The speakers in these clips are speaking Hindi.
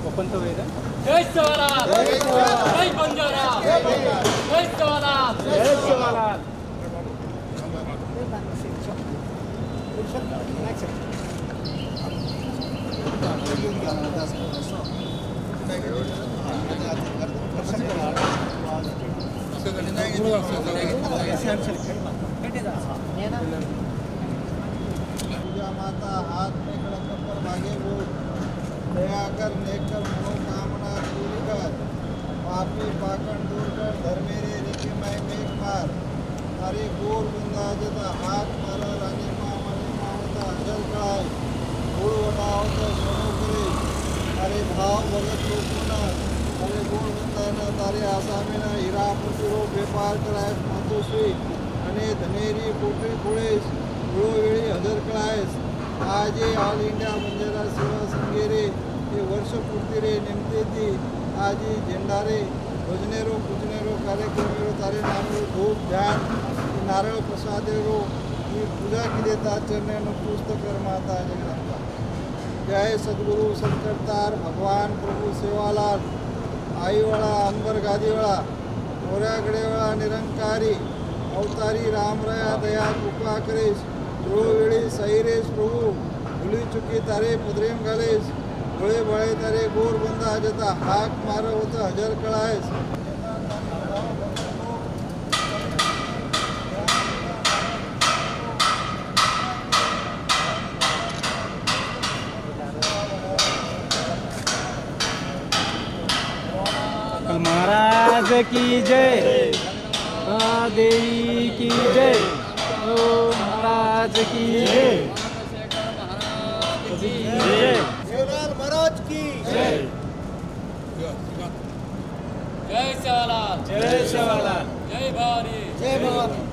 ओपन तो वेदा जय सेवालाल जय बंजारा जय सेवालाल जय सेवालाल पूजा माता हाथ में कड़क पर भागे वो दया कर लेकर मनोकामना पूरी कर पापी पाखंड दूर कर धर्मेरे रिके मैं मेघ मार अरे गोर बुंदा जता हाथ मारा रानी माँ मने मावता हजल कड़ाई गोड़ वटावता सोनो करे अरे भाव भगत लोकोना अरे गोड़ बुंदा ना तारे आशा में ना हीरा मुचुरो व्यापार कराए मातोश्री अने धनेरी पोटरी खोड़ेश गुड़ो वेड़ी हजर कड़ाएस આજે ઓલ ઇન્ડિયા બંજારા સેવા સંઘેરે એ વર્ષ પૂર્તિ રે નિમતેથી આજે ઝંડારે ભજનેરો પૂજનેરો કાર્યક્રમેરો તારે નામરો ધૂપ ધ્યાન નારળ પ્રસાદેરો એ પૂજા કીધે તાચરને પુસ્તક માતા જગદંબા જય સદગુરુ સંકરતાર ભગવાન પ્રભુ સેવાલાલ આઈવાળા અંબર ગાદીવાળા મોરાગડેવાળા નિરંકારી અવતારી રામ રયા દયા કૃપા કરીશ वेळी सैरेश प्रभु भूली चुकी तारे पुद्रेम घालेस गोळे बळे तारे गोर बंदा जता हाक मार होता हजर कळायस महाराज की जय देवी की जय महाराज की जय महाराज की जय जय सेवालाल जय सेवालाल जय भवानी जय भवानी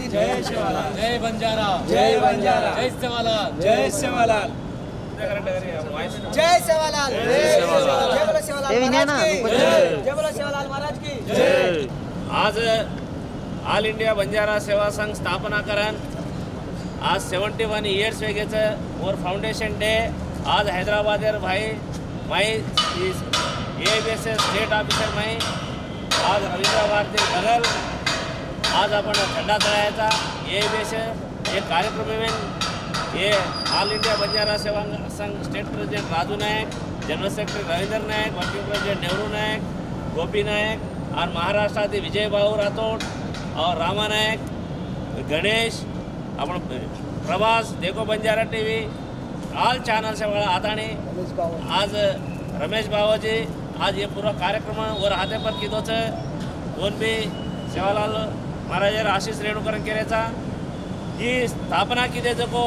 जय सेवालाल जय बंजारा जय बंजारा जय सेवालाल जय सेवालाल जय सेवालाल जय बोलो सेवालाल महाराज की जय आज ऑल इंडिया बंजारा सेवा संघ स्थापना करण आज 71 इयर्स वेगेचं और फाउंडेशन डे आज हैदराबाद भाई माई ABS स्टेट ऑफिसर माई आज रवींद्रवार बगल आज आपण झंडा चढायचा ABS एक कार्यक्रम में ये ऑल इंडिया बंजारा सेवा संघ स्टेट प्रेसिडेंट राजू नायक जनरल सेक्रेटरी रवींद्र नायक वर्किंग प्रेसिडेंट नेहरू नायक गोपी नायक और महाराष्ट्र विजय भाऊ राठोड और रामा नायक गणेश अपन प्रभास देखो बंजारा TV ऑल चैनल से वाला आता नहीं आज रमेश बाबूजी आज ये पूरा कार्यक्रम और हाथे पर की दोच दोन भी सेवालाल महाराज आशीष रेणुकर केरेचा ही स्थापना की दे जको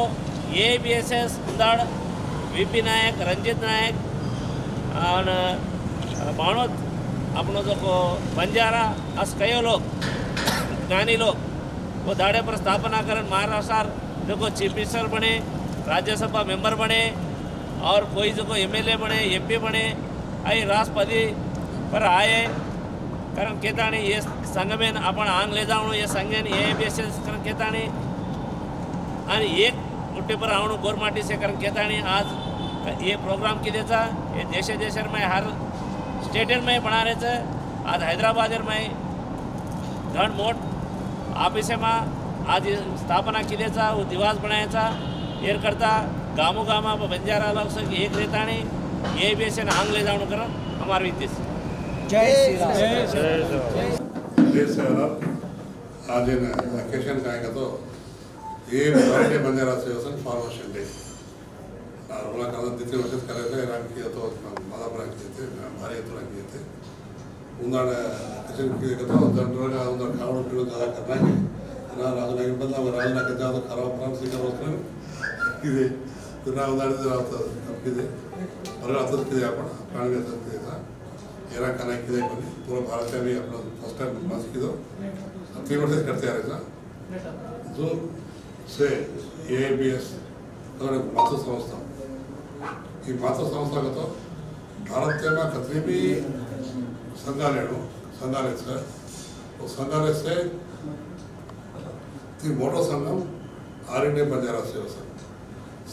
ABSS उंदाड VP नायक रंजित नायक और बाणोद अपनो जो को बंजारा अस कयो लोग ज्ञानी लोग वो दाड़े पर स्थापना कर महाराष्ट्र जो को चीफ मिनिस्टर बने राज्यसभा मेंबर बने और कोई जो को MLA बने MP बने आई राष्ट्रपति पर आए कारण केताणी ये संघ में आपण आंग ले जावणो ये संघ ABSS कारण केताणी आणि एक मुठ्ठी पर आवणो गोरमाटी से कारण केताणी आज ये प्रोग्राम की देता ये देशे देशर में हर स्टेटर में बना रहे आज हैदराबाद में घण मोट ऑफिस में आज स्थापना की देता वो दिवास बनाया एर करता गामो गामा बंजारा लोग से एक रहता नहीं ABS आंग ले जावणो कर हमार विदेश जय आज वेकेशन का तो ये बर्थडे बंजारा सेवा संघ फॉर्मेशन डे और बोला कल द्वितीय वर्ष कर रहे थे रंग किया तो मादापुर किए थे भारी तो रंग किए थे उन्होंने किचन किए तो जनरल का उन्होंने खावड़ पीड़ो ज़्यादा करना है ना राजू ने बंदा वो राजू ने कर जाओ तो खराब प्राम सीखा रोकने किए तो ना उन्होंने तो रात किए और रात किए अपन प्राण के साथ किए था येरा खाना किए बनी पूरा भारत में भी अपना फर्स्ट टाइम मास की दो 3 वर्ष करते आ रहे था जो से ABS मातृ संस्था ಈ ಮಾತೃ ಸಂಸ್ಥಾಗತ भारत में कतरी भी संग्रहालय से मोटो संगम ऑल इंडिया बंजारा सेवा संघ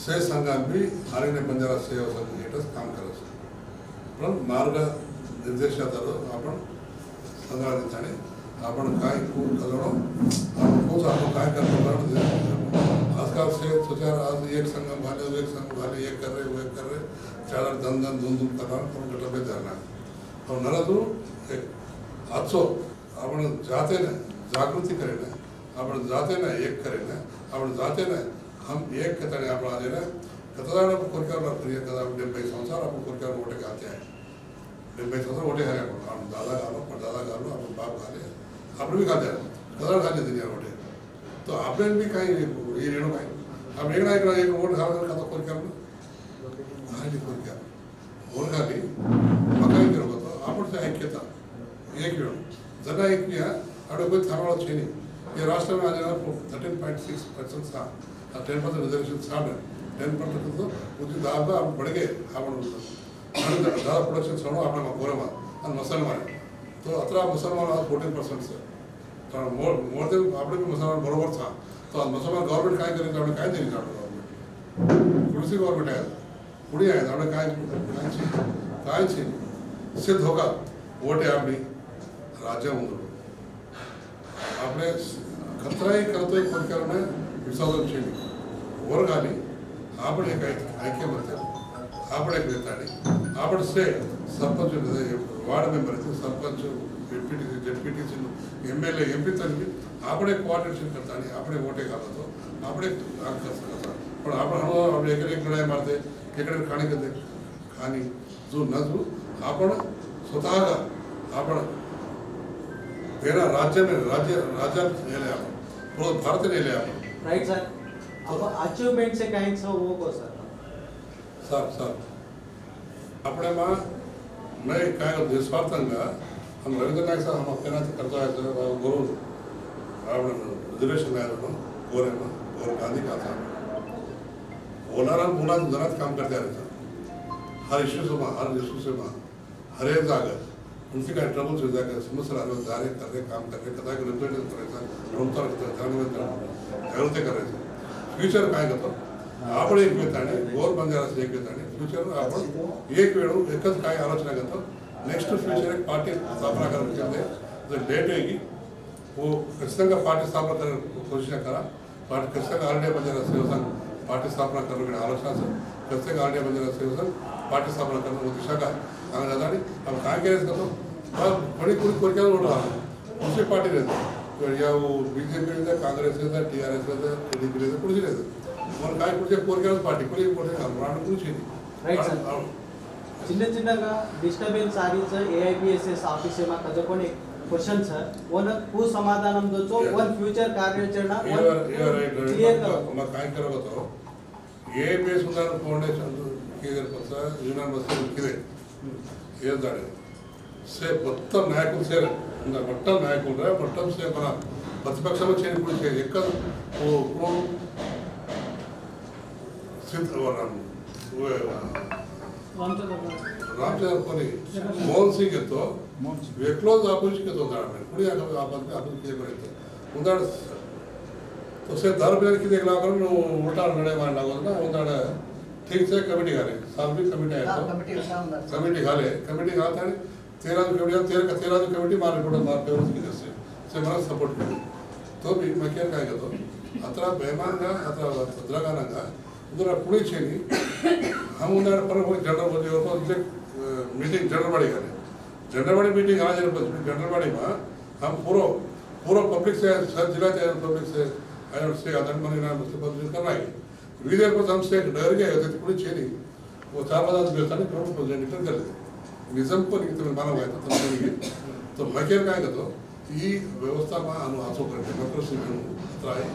से संघ भी ऑल इंडिया बंजारा सेवा संघ हेठळ काम करे पण मार्ग निर्देशादार आपण संघाने आपण काय करो आपण काय करतो आजकल से सोचा आज एक संगम वाले एक संगम वाले एक कर रहे वो एक कर रहे चार धन धूम कर रहा पण गटबे धरना और नरदू आजो आपण जाते ना जागृति करे ना आपण जाते ना एक करे ना आपण जाते ना हम एक कतने आपण आदे ना कतदार कोरकर प्रिय कदा 70 संसार आपण कोरकर वोटे खाते हैं 70 संसार वोटे है आपण दादा गालो परदादा गालो आपण बाप गाले आपण भी खाते हैं कदा खाते दुनिया वोटे तो आपण भी काही ये रेणू काय अब एक वोट घाल कदा कोरकर हाली कोरकर वोट घाली मकाई करो तो आपण से ऐक्यता एक वेळ जगा एक किया अडो कोई थाराळो छेनी ये राष्ट्र में आज 13.6% था 10% रिजर्वेशन था 10% तो मुझे दादा बढ़ गए आपण दादा प्रोडक्शन सोनो आपण कोरमा आणि मुसलमान तो अतरा मुसलमान आज 14% से तो मोर देन आपण भी मुसलमान बरोबर था तो मुसलमान गवर्नमेंट काय करेल आपण काय देईल गवर्नमेंट कुडसी गवर्नमेंट आहे पुढे आहे आपण काय सिद्ध होगा वोटे आपली राज्य म्हणून आपले खतराही करतोय कोणत्याने विसर्जन केली वर घाली आपण एक ऐक्य म्हणतो आपण एक नेताने आपण से sarpanch ward member sarpanch deputy MLA MP तरी आपण एक कोऑर्डिनेशन करता आणि आपण वोटे घालतो आपण एक काम करतो पण आपण एक लढाई मारते इकडे खाणी करते खाणी जो नजू आपण स्वतः आपण तेरा राज्य में राज्य ले ले आप पूरा भारत ले ले आप राइट सर अब अचीवमेंट से कहीं से वो को सर अपने मां मैं काय निस्वार्थंगा हम रवींद्र नायक साहब हम अपना करता है गुरु आपण रिजर्वेशन आहे और गांधी का था ओलारा मुला जनात काम करते रहता हर इश्यू से हर एक जागा उनसे काय ट्रबल हो जाएगा समस्या आ रही कर रहे काम कर रहे कदा रिप्रेजेंट करायचा ढोंतर जागृती करायचं फ्युचर काय करतो आपण एक वेताने गोर बंजाराचं एक वेताने फ्युचर आपण एक वेळ एकच काय आलोचना करतो नेक्स्ट फ्यूचर एक पार्टी स्थापना करायची जो डेट है वो खచ్చితంగా पार्टी स्थापना करने कोशिश करा party खచ్చితంగా all India Banjara Seva संघ पार्टी स्थापना करने की आलोचना से खచ్చితంగా ऑल इंडिया बंजारा सेवा संघ पार्टी स्थापना करने की दिशा का आगे जाता अब काय करायचं तो बड़ी पूरी कोरिया उड़ रहा उसी पार्टी रहते तो या वो बीजेपी रहता कांग्रेस रहता टीआरएस रहता टीडीपी रहता कुछ रहता और काय कुछ कोरिया पार्टी कोई कोटे काम राणू कुछ नहीं राइट सर చిన్నగా డిస్టర్బెన్స్ ఆరిచ ఏఐబిఎస్ఎస్ ఆఫీస్ మా కజకొని క్వశ్చన్ सर वन पू समाधानम दोचो वन फ्यूचर कार्याचरण क्लियर करो मैं काय करो तो ఏఐబిఎస్ ఉన్నారు ఫౌండేషన్ కేదర్ పస యూనియన్ బస్ కిదే ये दाड़े से మొత్తం నాయకులు సేర ఉన్న మొత్తం నాయకులు రా మొత్తం సే మన ప్రతిపక్షంలో చేరి కూడా ఎక్క ఓ సిద్ధ వరం रामचंद्र कोनी मोहन सिंह के तो वे क्लोज अपोजिशन के तो दाड़ में पूरी आप के करे तो उदाड़ तो से दर पे की देख लागर नो उल्टा लड़े मार लागो ना उदाड़ ठीक से कमेटी गाले साल भी कमेटी है तो कमेटी गाले 13 कमेटी मार रिपोर्ट मार पे उसकी जैसे से मला सपोर्ट करे तो भी मैं क्या काय करतो अतरा बेमान का अतरा भद्रगाना का उधर पुणे छेनी हम उधर पर वो जनरल बॉडी और मीटिंग जनरल बॉडी मीटिंग आज जनरल बॉडी में हम पूरा पब्लिक से सब जिला चाहे पब्लिक से आई से आदरण मनी नाम उसके पब्लिक करना है वीडियो पर हम से डर गए थे पुणे छेनी वो 4 बार व्यवस्था ने प्रमुख प्रेजेंटेशन कर दिया निजाम को नहीं तो माना हुआ था तो मैं क्या कहेगा तो ये व्यवस्था में अनुआसो कर डेमोक्रेसी में अतराए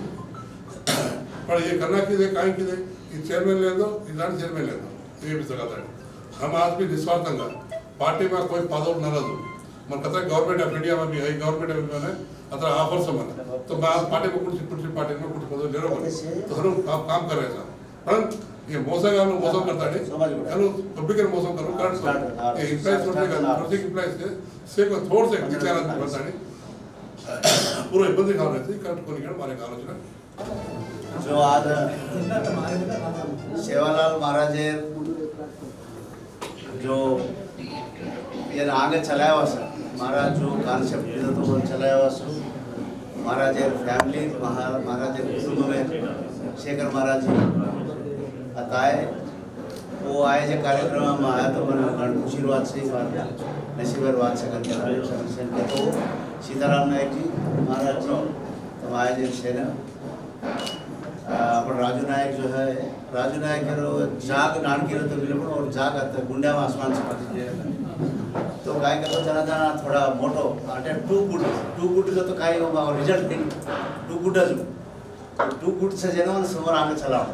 पर ये करना की दे काहे की दे ये चेयरमैन ले दो इधर चेयरमैन ले दो ये भी जगह है हम आज भी निस्वार्थंगा पार्टी में कोई पदव न रहो मन कतरा गवर्नमेंट ऑफ इंडिया में भी है गवर्नमेंट ऑफ इंडिया में अतरा ऑफर समान तो मैं आज पार्टी में कुछ पार्टी में कुछ पदव ले रहा हूं तो हम काम कर रहे हैं परंतु ये మోసగాళ్ళు మోసం करताडे यानु पब्लिक మోసం करू कारण ये इंप्लाइज प्रोजेक्ट इंप्लाइज से को थोड़ से विचार करताडे पूरा इब्बंदी खा रहे थे करंट को निकल मारे आलोचना जो आज सेवालाल महाराज जो ये आगे चलाया हुआ सर महाराज जो कॉन्सेप्ट तो वो चलाया हुआ सर महाराज फैमिली महाराज कुटुंब में शेखर महाराज जी अताए वो आए जो कार्यक्रम में आया तो मैंने खुशीवाद से नसीबरवाद से करके तो सीताराम नायक जी महाराज जी तो आए जो सेना अपन राजू नायक जो है राजू नायक जाग नानकी तो बिल्कुल और जाग आता गुंडा में आसमान से तो काय करतो जना थोड़ा मोटो अटे टू गुड तो काय होगा और रिजल्ट टू गुड से जना समोर आगे चला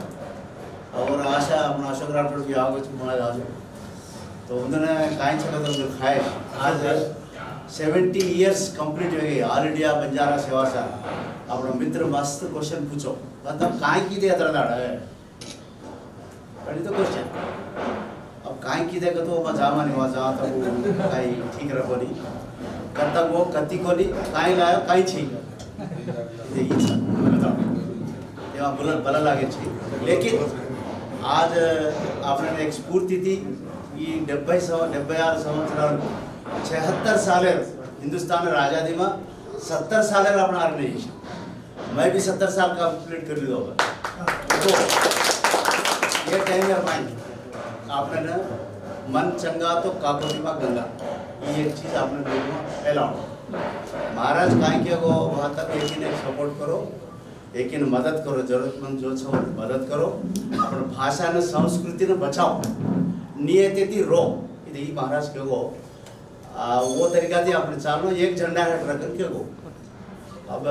और आशा अपना अशोक राठौड़ की आगे चुमाया जा तो उन्होंने काय चला तो खाए आज 70 इयर्स कंप्लीट हो गई ऑल इंडिया बंजारा सेवा संघ अपना मित्र मस्त क्वेश्चन पूछो मतलब काय की दे अतर दाड़ा है पहले तो क्वेश्चन अब काय की दे तो मजा माने मजा तो काय ठीक रखो नहीं करता वो कति को नहीं काय लायो काय छी ये बताओ बला लागे छी लेकिन आज आपने एक स्फूर्ति थी ये 76 संवत्सराल 76 साल हिंदुस्तान आज़ादी में 70 साल अपना ऑर्गेनाइजेशन मैं भी 70 साल का कंप्लीट कर लिया होगा तो ये टाइम है माइंड आपने ना मन चंगा तो काकोटी में गंगा ये एक चीज़ आपने लोगों में फैलाओ महाराज काय के वो वहाँ तक एक सपोर्ट करो एक मदद करो जरूरतमंद जो छो मदद करो अपने भाषा ने संस्कृति ने बचाओ नियति रो ये महाराज के वो तरीका थी अपने चालो एक झंडा है रखन के वो अब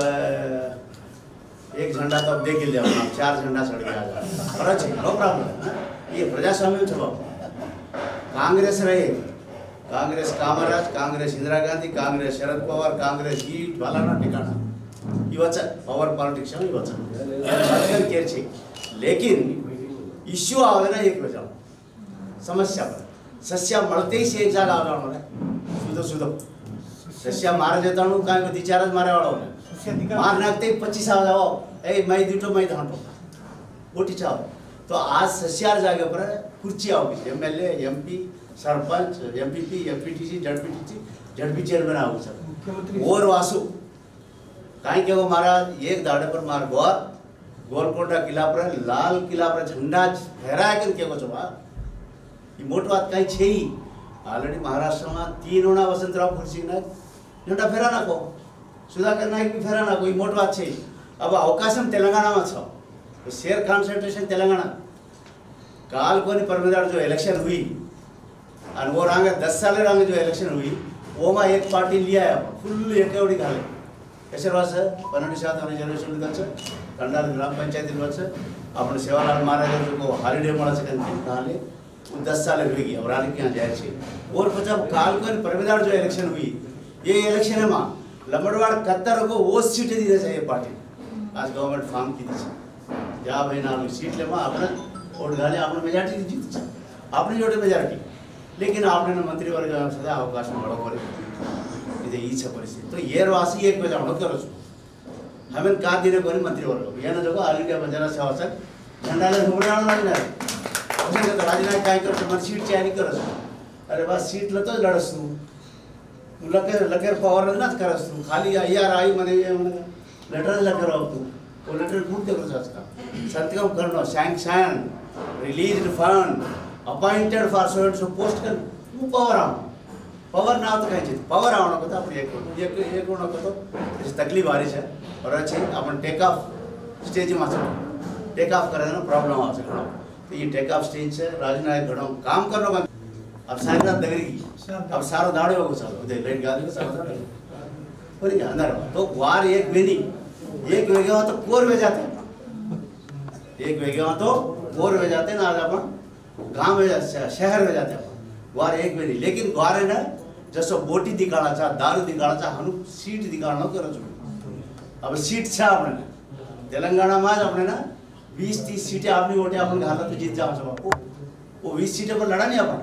एक झंडा तो अब देख लिया अपना 4 झंडा चढ़ गया फर्क है नो प्रॉब्लम ये प्रजास्वाम्य छो कांग्रेस रहे कांग्रेस कामराज कांग्रेस इंदिरा गांधी कांग्रेस शरद पवार कांग्रेस ही वाला ना ठिकाना पॉवर पॉलिटिक्स लेकिन इश्यू आवे ना एक बजाओ समस्या पर सस्या मरते ही से एक जगह आवे सुधो सस्या मार देता हूँ काय को दिचारज मारे वाला होने मार नाकते 25 आ जाओ ए मैं दीटो मैं धांटो वोटी चाहो तो आज सस्यार जगह पर कुर्सी आओगी MLA MP sarpanch MPP MPTC ZP chairman आओगे सर और वासु कहीं के वो महाराज एक दाड़े पर मार गोलकोंडा किला पर लाल किला पर झंडा फहराया कर के को ये मोट बात कहीं छे ही ऑलरेडी महाराष्ट्र में 3 होना वसंतराव खुर्सी ने झंडा फेरा ना को सुधाकर नायक भी फेरा ना को ये मोट बात छे अब अवकाशम तेलंगाना में छो तो शेयर कॉन्सेंट्रेशन तेलंगाना काल को परमेदार जो इलेक्शन हुई और वो रंग 10 साल रंग जो इलेक्शन हुई वो में एक पार्टी लिया है फुल एकेवड़ी घाले कैसे सर 12% रिजर्वेशन कंडाल ग्राम पंचायत अपने सेवालाल महाराज को हॉलीडे मला से 10 साल हुई और आगे यहाँ जाए और पचा काल को परमेदार जो इलेक्शन हुई ये इलेक्शन है माँ लंबड़वाड़ कत्तर को वो सीट दी चाहिए पार्टी आज गवर्नमेंट फार्म की थी जा भाई ना सीट ले माँ अपने वोट डाले आपने मेजॉरिटी जीत आपने जोटे मेजॉरिटी लेकिन आपने मंत्रिवर्ग सदा अवकाश में बड़ो करे इधर ये सब परिस्थिति तो ये वासी एक बजा हम करो हमें का दिन को मंत्रिवर्ग ये ना देखो ऑल इंडिया बंजारा सेवा संघ झंडा ले घुमराण लगना उसने तो राजनायक काय कर मन सीट तैयारी कर अरे बस सीट ल तो लड़स तू लकेर पावर ना करस तू खाली यार आई मने लेटर लकर हो तू वो लेटर कौन दे कर सकता संतकम करनो sanction released fund appointed for servants post कर वो पावर ना तो कहीं पावर आवना को तो अपने एक होना को तो तकलीफ आ रही है और अच्छे अपन टेक ऑफ स्टेज में टेक ऑफ करे ना प्रॉब्लम आ सकता तो ये टेक ऑफ स्टेज से राजनायक घड़ों काम करना अब सारी रात दगरी अब सारो दाड़े होगा चलो उधर लेट गाड़ी को सारो दाड़े और ये अंदर तो वार एक वेनी एक वेगा तो कोर में जाते एक वेगा तो कोर में जाते ना आज अपन गांव में शहर में जाते अपन वार एक वेनी लेकिन वार है ना जैसे बोटी दिखाना चाह दारू दिखाना चाह हम सीट दिखाना करो अब सीट छा अपने तेलंगाना में अपने ना 20-30 सीटें आपली वोटे आपण घाला तो जीत जाऊ बापू वो 20 सीटें पर लड़ा नहीं अपन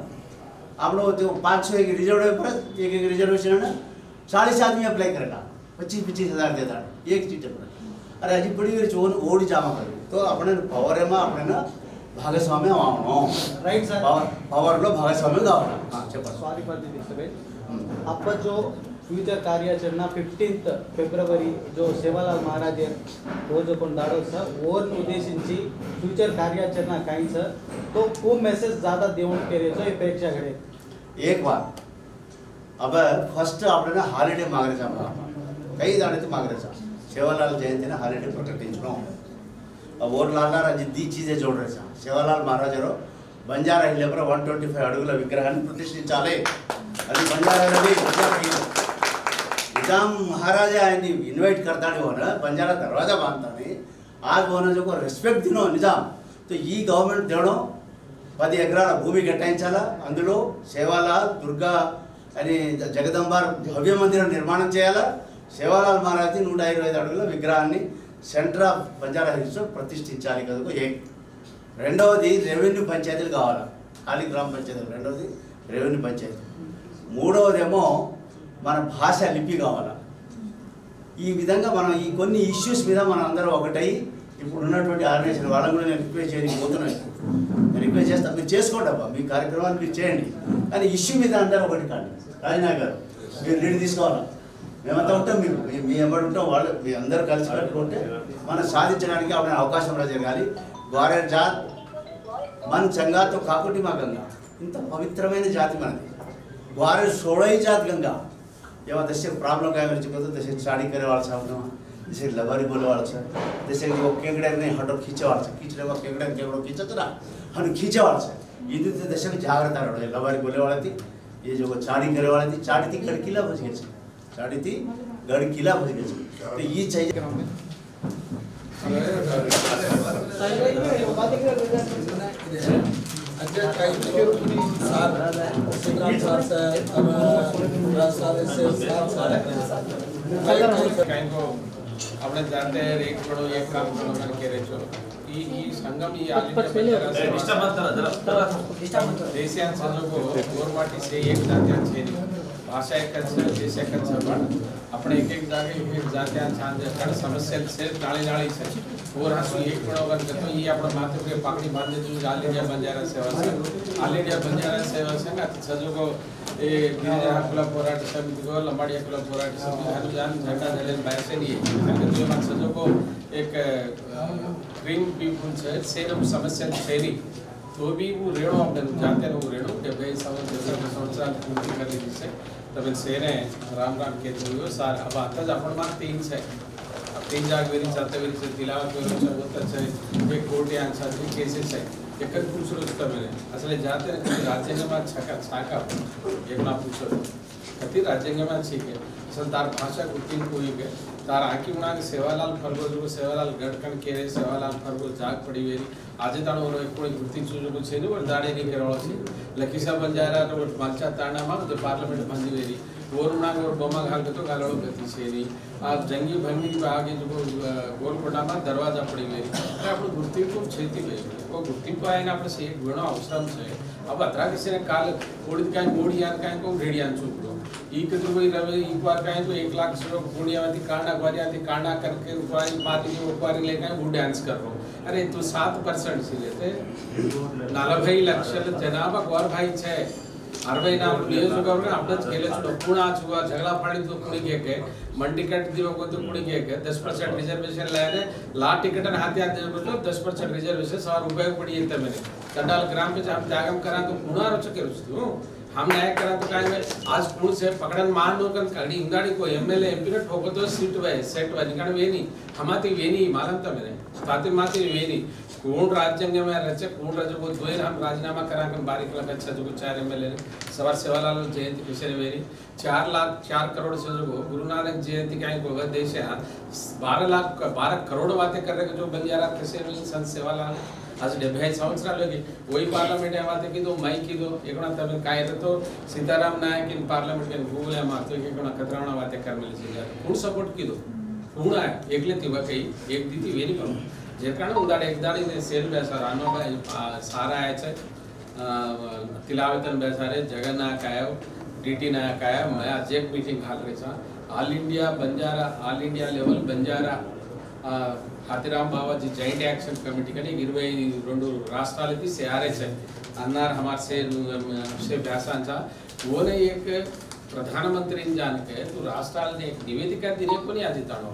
आपने तो 500 एक रिजर्व पर एक रिजर्वेशन है ना 40 आदमी अप्लाई करेगा 25-25 हज़ार देता एक सीट पर अरे अजी बड़ी चोन ओडी जामा कर तो अपने पावर है मां अपने ना भागस्वामी आवनो राइट सर पावर लो भागस्वामी गावना हां చెప్పండి सॉरी फॉर द डिस्टर्बेंस आपका जो फ्यूचर कार्याचरण 15th ఫిబ్రవరి जो सेवालाल महाराज రోజు కొండాడో सर और उद्देशिंची फ्यूचर कार्याचरण काही सर तो को मैसेज ज्यादा देऊन केरेचो अपेक्षा घडे एक बार अब फर्स्ट आपल्याला हॉलिडे मागण्याचा मला काही जाण्याचं मागण्याचा सेवालाल जयंतीने हॉलिडे प्रकटिंचनो अब और लालनार दी चीजें जोड़ रहे सेवालाल महाराजरो బంజారా హిల్ पर 125 అడుగుల విగ్రహాన్ని ప్రతిష్ఠించాలి అది బంజారా निजाम महाराजा ఆయన్ని ఇన్వైట్ करतानी होना बंजारा दरवाजा बांधतानी आज होना जो को रेस्पेक्ट दिनो निजाम तो ఈ గవర్నమెంట్ దేడో 10 ఎకరాల భూమి కేటాయించాలా అందులో సేవాలాల్ దుర్గా అని జగదంబార్ భవ్య మందిరం నిర్మాణం చేయాలా సేవాలాల్ మహారాజ్ 125 అడుగుల విగ్రహాన్ని సెంటర్ ఆఫ్ బంజారా హిల్స్ ప్రతిష్ఠించాలి కదకు ఏ రెండవది రెవెన్యూ పంచాయతీలు కావాలా ఖాళీ గ్రామ పంచాయతీలు రెండవది రెవెన్యూ పంచాయతీ మూడవదేమో మన భాష లిపి కావాలా ఈ విధంగా మనం ఈ కొన్ని ఇష్యూస్ మీద మనం అందరూ ఒకటై ఇప్పుడు ఉన్నటువంటి ఆర్గనైజేషన్ వాళ్ళని కూడా నేను రిక్వెస్ట్ చేయడానికి పోతున్నాను నేను రిక్వెస్ట్ చేస్తాను మీరు చేసుకోండి అబ్బా మీ కార్యక్రమాలు మీరు చేయండి కానీ ఇష్యూ మీద అందరూ ఒకటి కాండి రాజనాయక్ గారు మీరు లీడ్ తీసుకోవాలా మేమంతా ఉంటాం మీరు మీ ఎంబడి ఉంటాం వాళ్ళు మీ అందరూ కలిసి కట్టుకుంటే మనం సాధించడానికి అప్పుడు అవకాశం జరగాలి గ్వారేర్ జాత్ మన సంఘాతో కాకుటి మా గంగా ఇంత పవిత్రమైన జాతి మనది ग्वारेर 16 जात गंगा जेव्हा तसे प्रॉब्लेम काय म्हणजे होतं तसे साडी करे वाला साहब जैसे लबारी बोले वाला सर जैसे वो केंगड़े ने हटो खींचे वाला सर खींचले वो केंगड़ो खींचत ना हन खींचे वाला सर ये तो दशे में जागृत रहो लबारी बोले वाला थी ये जो साड़ी करे वाला थी साड़ी थी गड़किला बज गई साड़ी थी गड़किला बज गई तो ये चाहिए આપણે જાતે એક થોડો એક કામ થોડો કરકે રહેજો ಈ ಸಂಗಮ ಈ देशान संजोगो गोरमाटी से एक जात्या छे भाषा एक છે દેશ એક છે પણ આપણે એક જાગે એક જાત્યા છાંદે કણ સમસ્યા છે નાળી નાળી છે और हासु एक बड़ो वर्ग तो ये अपना माथे पे पाकड़ी बांधे जो ऑल इंडिया बंजारा सेवा संघ ऑल इंडिया बंजारा सेवा संघ सजोगो ए गिरिजा कुला पोराट समिति को लंबाड़िया कुला पोराट समिति हनुजान झंडा झले बाहर से नहीं जो मत सजोगो एक ग्रीन पीपल से सेनम समस्या छेरी तो भी वो रेड़ो अपन जाते हैं वो रेड़ो के भाई संवत्सराल पूर्ति कर ली से तब सेने राम राम के जो सार अब आता अपन मार 3 से 3 जाग वेरी जाते वेरी से तिलावत वेरी से बहुत अच्छा है एक कोर्ट आंसर के केसेस है एक पूछ रो तो मैंने असले जाते हैं राज्यांग में छाका एक ना पूछो कति राज्यांग में ठीक है असल तार भाषा गुर्तिंग कोई के तार आकी उना के सेवालाल फरगो जो सेवालाल गडकन केरे सेवालाल फरगो जाग पड़ी वेरी आज ताणो नो एक कोई गुर्तिंग जो छे जो दाड़े नहीं करवाळो छे लखीसा बंजारा रो मालचा ताणा में जो पार्लियामेंट बंदी वेरी गोरुना और बोमा घाल तो गालो गति छेरी आ जंगी भंगी आगे जो गोलकोटा में दरवाजा पड़ी गई अरे आपण गुर्ती को छेती गई वो गुर्ती को आए ना આપણે से एक गुणो अवसरम છે अब अतरा किसी ने काल ओडित काय मोडियान काय को रेडियान चुकलो ई के जो रवे एक बार काय तो 1 लाख से पुणियावाती कांडा करके उपारी मारी उपारी ले काय वो डांस कर रो अरे तो 7% से लेते 40 లక్షల జనాభా గోర్ భాई છે 60 ना नियोजकावर अपडेच केले छो पुणा छुआ झगड़ा फाड़ी तो कुणी के मंडी कट दियो को तो कुणी के 10% रिजर्वेशन लाने ला टिकट हाथी हाथ देबो 10% रिजर्वेशन 100 रुपए पड़ी है तमेने कंडाल ग्राम पे हम त्यागम करा तो पुणा रोच के रुस्तु हम न्याय करा तो काय आज पुण से पकड़न मान नो कन कड़ी इंगाड़ी को एमएलए एमपी ने ठोको तो सीट वे सेट वे निकण वेनी हमाती वेनी मालूम तमेने ताते माती वेनी कौन राज्यांग में रचे कौन राज्य को द्वैर हम राजीनामा करा के बारीक लग अच्छा जो 4 एमएलए सवार सेवालाल जयंती पिछले वेरी 4 करोड़ से जो गुरु नानक जयंती का को देश है 12 करोड़ बातें कर रहे जो बंजारा किसे नहीं संत सेवालाल आज 70 संवत्सराल लगे वही पार्लियामेंट में बातें की दो माई की दो एकणा तमे काय तो सीताराम नायक इन पार्लियामेंट के भूले मातो एकणा कतरावणा बातें कर मिली से कौन सपोर्ट की दो कौन है एकले तीवा कई एक दीती वेरी करो जे कारण उदाडे एकदाडी सेल बेसार आनो सारा आयचे तिलावतन बेसारे जगन नायक आयो डीटी नायक आया मैं आज एक मीटिंग हाल रही था all India level Banjara Hathiram बाबाजी जॉइंट एक्शन कमेटी कनी 22 राष्ट्रालती से आ रहे थे अन्नार हमारे से व्यासांचा वो ने एक प्रधानमंत्री जान के तो राष्ट्राल ने एक निवेदिका दिने को नहीं आधी ताणो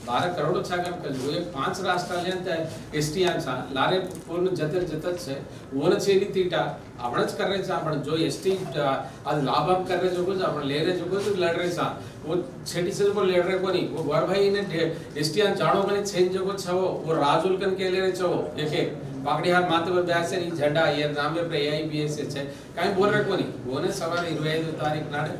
12 करोड़ छागन का जो एक 5 राष्ट्रालयांचा एसटीयांचा लारे पूर्ण जतत से वो न छेली तीटा आपणच कर रहे आपण जो एसटी आज लाभ आप कर रहे जो कुछ आपण ले रहे जो कुछ लड़ रहे सा वो छेटी से को लड़ रहे को नहीं वो वर भाई ने एसटीयां जाणो कने छेन जो कुछ वो राजुलकन के ले रहे छो एक पाकड़ी हाथ माथे पर बैसे नहीं झंडा ये नाम पे एआईबीएस है काई बोल रहे को नहीं वो ने सवार 25 तारीख नाडे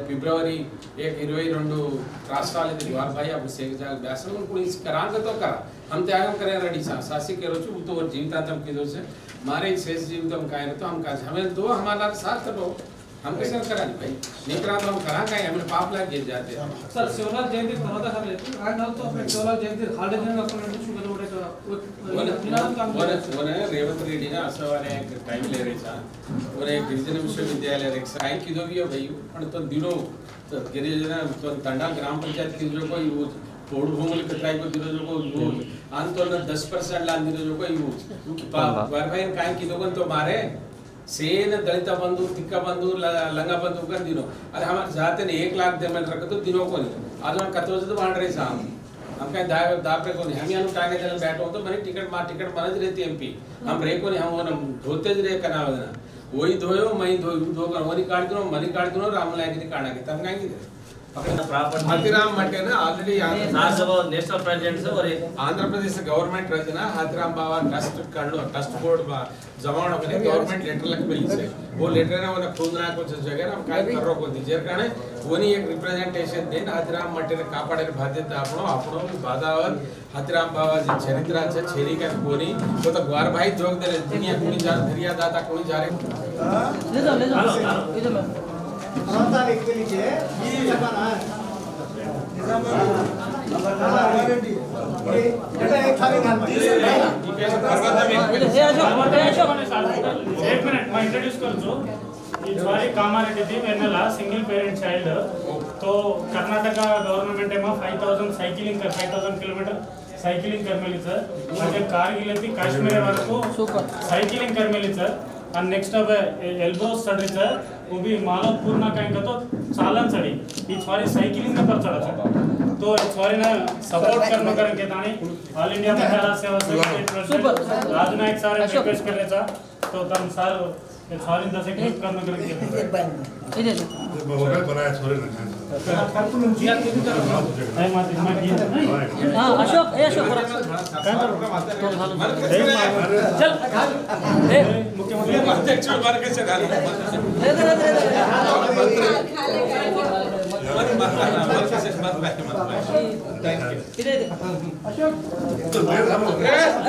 ఫిబ్రవరి 22 రాష్ట్రాలు द्वार भाई अब से जाग बैसन उनको इस करांग तो करा हम त्यागम करे रेडी सा सासी के रोचु तो जीवितांतम की दो से मारे शेष जीवितम काय तो हम का हमें दो हमारा साथ करो हम कैसे करानी भाई निकरा तो हम करा काय हमें पाप लग गे जाते सर शिवराज जयंती తర్వాత हमें आज ना तो अपने शिवराज जयंती हार्डे दिन अपन शुरू कर वो रेवंत रेड्डी ना असं वाले एक टाइम ले रहे था और एक गिरिजन विश्वविद्यालय एक साई की दो भी भाई पण तो दिनो तो गिरिजन तो तंडा ग्राम पंचायत की जो कोई यूज पोड़ भूमल कटाई को दिनो जो को यूज आंदोलन 10% लान दिनो जो को यूज बार भाई काय की दोगन तो मारे सेन दलित बंधु तिक्का बंधु लंगा बंधु कर दिनो अरे हमारे जाते ने 1 लाख दे में रख तो दिनो को नहीं आज हम कतो तो बांध रहे साहब हम कहीं दापरे को नहीं हम यानु टांगे चल बैठो तो मैंने टिकट मार रहती एमपी हम रे को नहीं हम वो धोते ज रे कना वदना वही धोयो मैं धो कर वनी काट दो मनी काट दो राम लायक काढा के तब काई हाथीराम मटे ना ऑलरेडी नेशनल प्रेसिडेंट से और आंध्र प्रदेश गवर्नमेंट रजना हाथीराम बाबा ट्रस्ट बोर्ड जमावण अपने गवर्नमेंट लेटर लग मिली से वो लेटर ने वो खुद ना कुछ जगह ना काय करो को दीजिए कारण वनी एक रिप्रेजेंटेशन देन हाथीराम मटे ने कापाडे बाध्यता आपणो बादावर हाथीराम बाबा जी चरित्रा छे छेरी का कोनी तो द्वार भाई जोग दे दुनिया कोनी जा धरिया दाता कोनी जा रे ले जाओ इधर में रमजान एक के लिए ये लगाना है बेटा एक खाली गाल में एक मिनट मैं इंट्रोड्यूस करतो इजवारी कामारेड्डी दी वेनला सिंगल पेरेंट चाइल्ड तो कर्नाटक गवर्नमेंट एमा 5000 किलोमीटर साइकिलिंग करमेली सर म्हणजे कारगिल ती काश्मीर वरको साइकिलिंग करमेली सर और नेक्स्ट अब एल्बो स्टडी सर वो भी मालव पूर्ण काय करतो चालन चढी ही सॉरी साइकिलिंग ने पर चढा तो सॉरी ना सपोर्ट करने कारण के ताणी ऑल इंडिया बंजारा सेवा संघ राजू नायक सर रिक्वेस्ट करायचा तो तम सर सॉरी दसे क्लिक करने कारण के इधर बहुत बनाया सॉरी ना हां अशोक काय चल मुख्यमंत्री अध्यक्ष बार कैसे डाल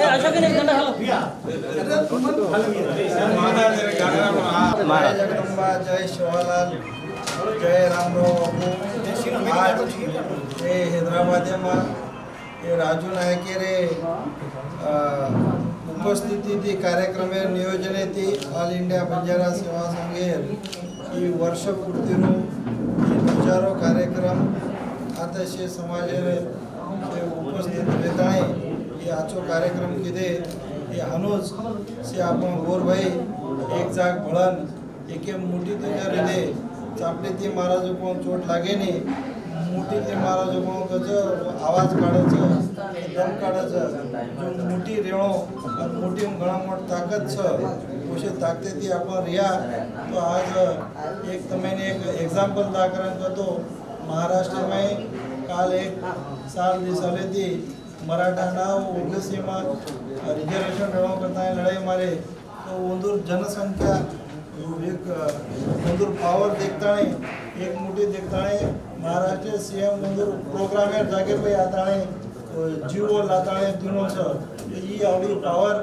अशोक ने गंडा हालो जगदम्बा जय शिवालाल जय रामराव बापू ये हैदराबाद में ये राजू नायक रे उपस्थिति थी कार्यक्रम नियोजन थी ऑल इंडिया बंजारा सेवा संघे ಈ ವರ್ಷ ಪೂರ್ತಿನೂ ಈ ಹಜಾರೋ कार्यक्रम आता शे समाज उपस्थित रहता है ये आजो कार्यक्रम किदे ये अनुज से आपण गोर भाई एक जाग भळन एक मोठी तुझ्या रे चापले ती महाराज को चोट लागे नहीं मोठी ते महाराज को कज आवाज काढायचं दम काढायचं जो मोठी रेणो और मोठी घणा मोठ ताकत छ उसे ताकते थी आपण रिया तो आज एक मैंने एक एग्जांपल दाखवण करतो महाराष्ट्र में काल एक साल दिसाले थी मराठा नाव ओबीसी में रिजर्वेशन मेळो करता लड़ाई मारे तो उंदूर जनसंख्या एक उंदूर पावर देखता है एक मोटी देखता है महाराष्ट्र सीएम उंदूर प्रोग्राम जागे पे आता है जीवो लाता है तीनों छ ये आवड़ी पावर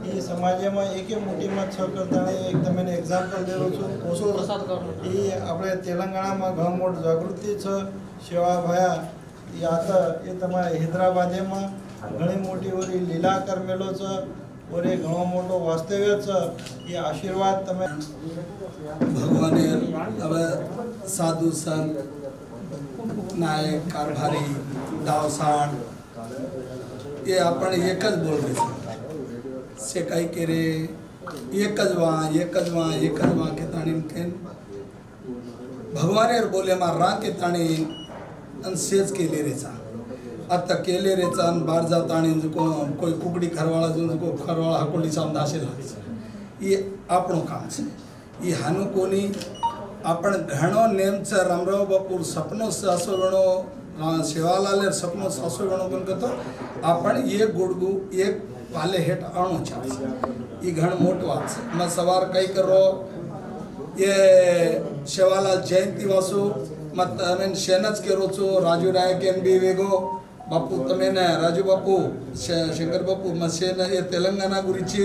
ये समाज में एक मोटी में छ करता है एक मैंने एग्जांपल दे रो છું ઓસો ये આપણે तेलंगाणा में ઘણો મોટ જાગૃતિ छ सेवा भया ये आता ये તમારે हैदराबाद में घणी मोटी वरी લીલા કરમેલો છે और एक घणो मोटो वास्तव्य છે ये आशीर्वाद તમે भगवान હવે साधु संत नायक कारभारी दावसाण ये आपण एकच बोल रहे से काही के रे एकच वा के ताणी केन भगवान बोले मा रा के ताणी अंसेज केले रेचा आता केले रेचा अन बार जाता आणि को कोई कुकड़ी खरवाळा जो खरवाळा हकोली साम दाशे लागे ये आपणो काम छे ये हानु कोनी आपण घणो नेम छे रामराव बापू सपनो सासोगणो सेवालाल सपनो सासोगणो पण कतो आपण एक गुडगु एक पाले हेट आणो छे ये घण मोटो વાત છે मैं सवार कई करो ये सेवालाल जयंती वासु मत अमेन शेनच केरो छो राजू नायक एन बी वेगो बापू तमें राजू बापू शंकर बापू मसेन ये तेलंगाना गुरीची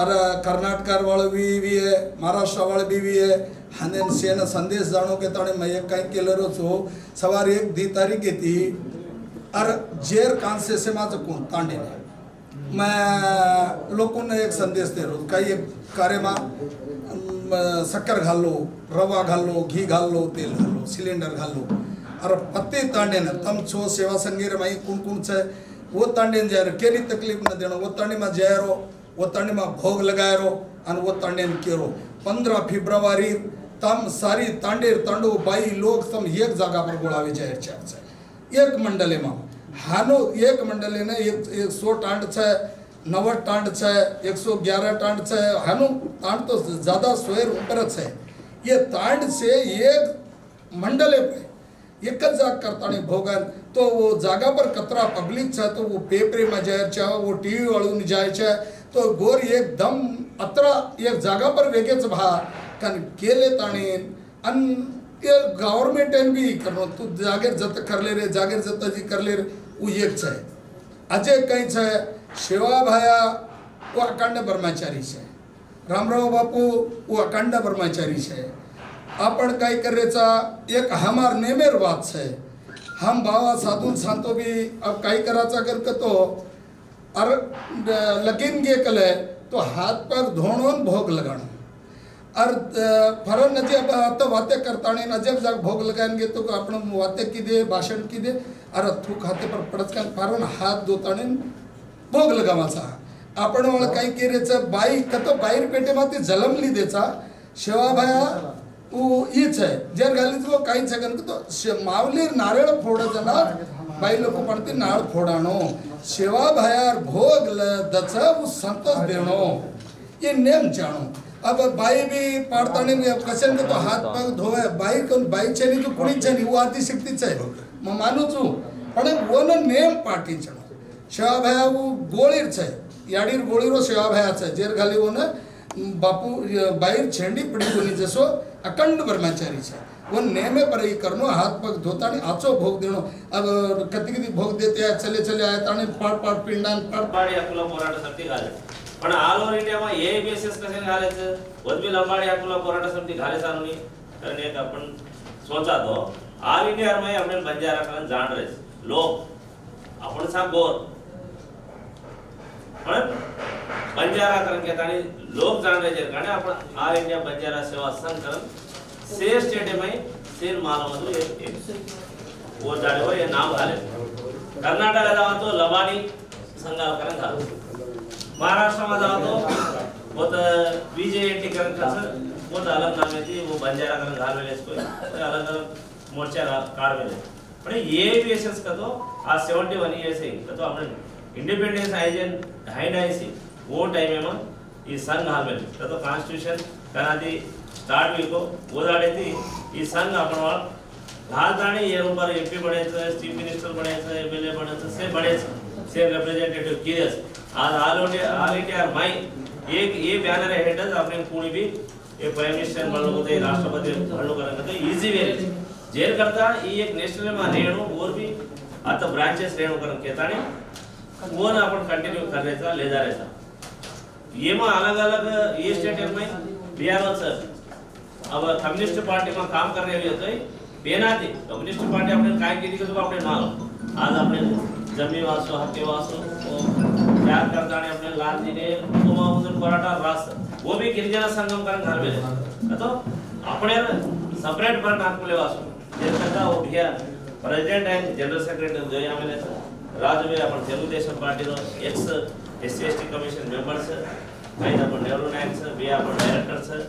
अरे कर्नाटक वाले भी है महाराष्ट्र वाले भी है हनेन सेन संदेश जानो के ताणे मैं एक कहीं केलेरो छो सवार एक दी तारीख थी अरे जेर कांसे से माच कोण तांडे मैं लोगों ने एक संदेश दे रो कई एक कार्य में शक्कर घालो रवा घालो घी घालो तेल घालो सिलेंडर घालो अरे पत्ते तांडे न तम छो सेवा संगीर में कुण कुण छे वो तांडे न जाय केरी तकलीफ न देनो वो तांडे में जाय रो वो तांडे में भोग लगाय रो अन वो तांडे न केरो 15 फरवरी तम सारी तांडेर तांडो बाई लोग तम एक जगह पर बोलावे जाय छे एक मंडले में हानो एक मंडले ने 100 टांड छे 90 टांड छे 111 टांड छे हानो टांड तो ज्यादा सोयर ऊपर छे ये टांड से एक मंडले पे एक जाग करता नहीं भोगन तो वो जगह पर कतरा पब्लिक छे तो वो पेपर में जाए छे वो टीवी वालों ने जाए छे तो गोर एकदम अतरा एक जगह पर वेगे छ भा कन केले ताणी अन ये गवर्नमेंट एन भी करो तू जागेर जत कर ले रे जागेर जत जी कर ले रे वो एक छे अजय कई छे सेवा भाया वो अखंड ब्रह्मचारी छे रामराव बापू वो अखंड ब्रह्मचारी छे आपण कई करेचा एक हमार नेमेर बात छे हम बाबा साधु संतो भी अब कई कराचा करके तो और लगिन गे कले तो हाथ पग धोणो भोग लगाणो और फरन नजे तो वाते करता नहीं नजब जाग भोग लगाएंगे तो आपण वाते की दे भाषण की दे और थूक हाथे पर पड़चकन फरन हाथ धोता नहीं भोग लगावाचा आपण वाला काही केरेचा बाई कतो बाहेर पेटे माते जलम ली देचा सेवा भाया वो ईच है जर गाली तो काही जगन तो मावलीर नारळ फोडत ना बाई लोक पडते नाळ फोडाणो सेवा भायार भोग दच वो संतोष देणो ये नेम जाणो अब बाई भी पाड़ता नहीं कसन के तो हाथ पग धोवे बाई कोण बाई छेनी तो कुणी छेनी वो आदि शक्ति छे मैं मानु छु पण वो न नेम पाटी छे सेवा भाया वो गोळीर छे याडीर गोळीरो सेवा भाया छे जेर गाली वो न बापू बाईर छेंडी पड़ी कोनी जसो अखंड ब्रह्मचारी छे वो नेमे पर ही करनो हाथ पग धोता नहीं आचो भोग देनो अब कति भोग देते हैं चले चले आए ताने पाट पाट पिंडान पाट लंबाडी अकोला पोराटा समिती घाले पण ऑल ओव्हर इंडिया में ए बेसिस कसे घालायचं वदबी लंबाडी अकोला पोराटा समिती घालायचं आणि कारण एक आपण सोचा तो ऑल इंडिया में हमने बंजारा कारण जान रहे लोग आपण सा गोर पण बंजारा कारण के तानी लोग जान रहे कारण आपण ऑल इंडिया बंजारा सेवा संघ कारण से स्टेट में सेल मालमधु एक वो जाने वो ये नाम घाले कर्नाटक जावा तो लबाडी संघाल कारण घाल महाराष्ट्र में जावा तो वो तो बीजेएनटी कारण कसं वो तो अलग नाम है वो बंजारा कारण घाल वेले इसको अलग अलग मोर्चा काढ वेले पण ये बेसिस का तो आज 71 इयर्स है तो आपण इंडिपेंडेंस आयोजन 1990 वो टाइम में ये संघ घाल वेले तो कॉन्स्टिट्यूशन कनादी स्टार्ट हुई को वो दाड़े थी ये संघ अपन वाल घाल दाने ये ऊपर एमपी बने थे चीफ मिनिस्टर बने थे एमएलए बने थे से बड़े से रिप्रेजेंटेटिव किए आज ऑल इंडिया माई एक ये बैनर हेड अपने पूरी भी ये प्राइम मिनिस्टर बनलो होते राष्ट्रपति बनलो करन तो इजी वे जेल करता ये एक नेशनल में रेणु और भी आता ब्रांचेस रेणु करन केतानी वो ना अपन कंटिन्यू कर रेचा ले जा रेचा ये में अलग अलग ये स्टेट में बिहार सर अब कम्युनिस्ट पार्टी में काम करने वाले होते हैं बेना थी कम्युनिस्ट पार्टी अपने काय केली तो अपने मालूम आज अपने जमी वासो हके वासो तैयार करता है अपने लाल जी ने उपमा उधर पराठा रस वो भी गिरिजन संगम कर घर में तो अपने सेपरेट पर नाकुले वासो जे करता वो भैया प्रेसिडेंट एंड जनरल सेक्रेटरी जो यहाँ मैंने राजवे अपन తెలుగుదేశం పార్టీలో ఎక్స్ ఎస్సీ కమిషన్ మెంబర్స్ పైన अपन నెహ్రూ నాయక్ సార్ బి अपन డైరెక్టర్ సార్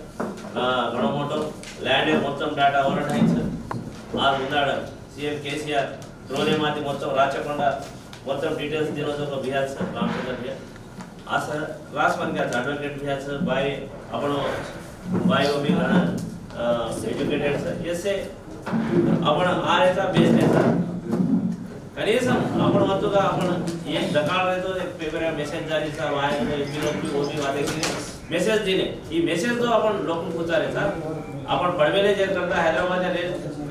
గణమోటో ల్యాండ్ మొత్తం డేటా ఓనర్ నాయక్ సార్ ఆ ఉండాడ సీఎం కేసీఆర్ డ్రోనే మాతి మొత్తం రాచకొండ మొత్తం డీటెయిల్స్ दिनों को बिहार सर रामचंद्र भैया आ सर राजमान का एडवोकेट भैया सर भाई अपन भाई वो भी घना एजुकेटेड सर ऐसे अपन आ रहता बेस रहता कनीसम अपन वतुगा अपन ये दकाल रहे तो एक पेपर में मैसेज जारी था वाय तो एक लोग भी वो भी वादे की मैसेज दिने ये मैसेज तो अपन लोग को पूछा रहे सर अपन बड़वेले जेल करता हैदराबाद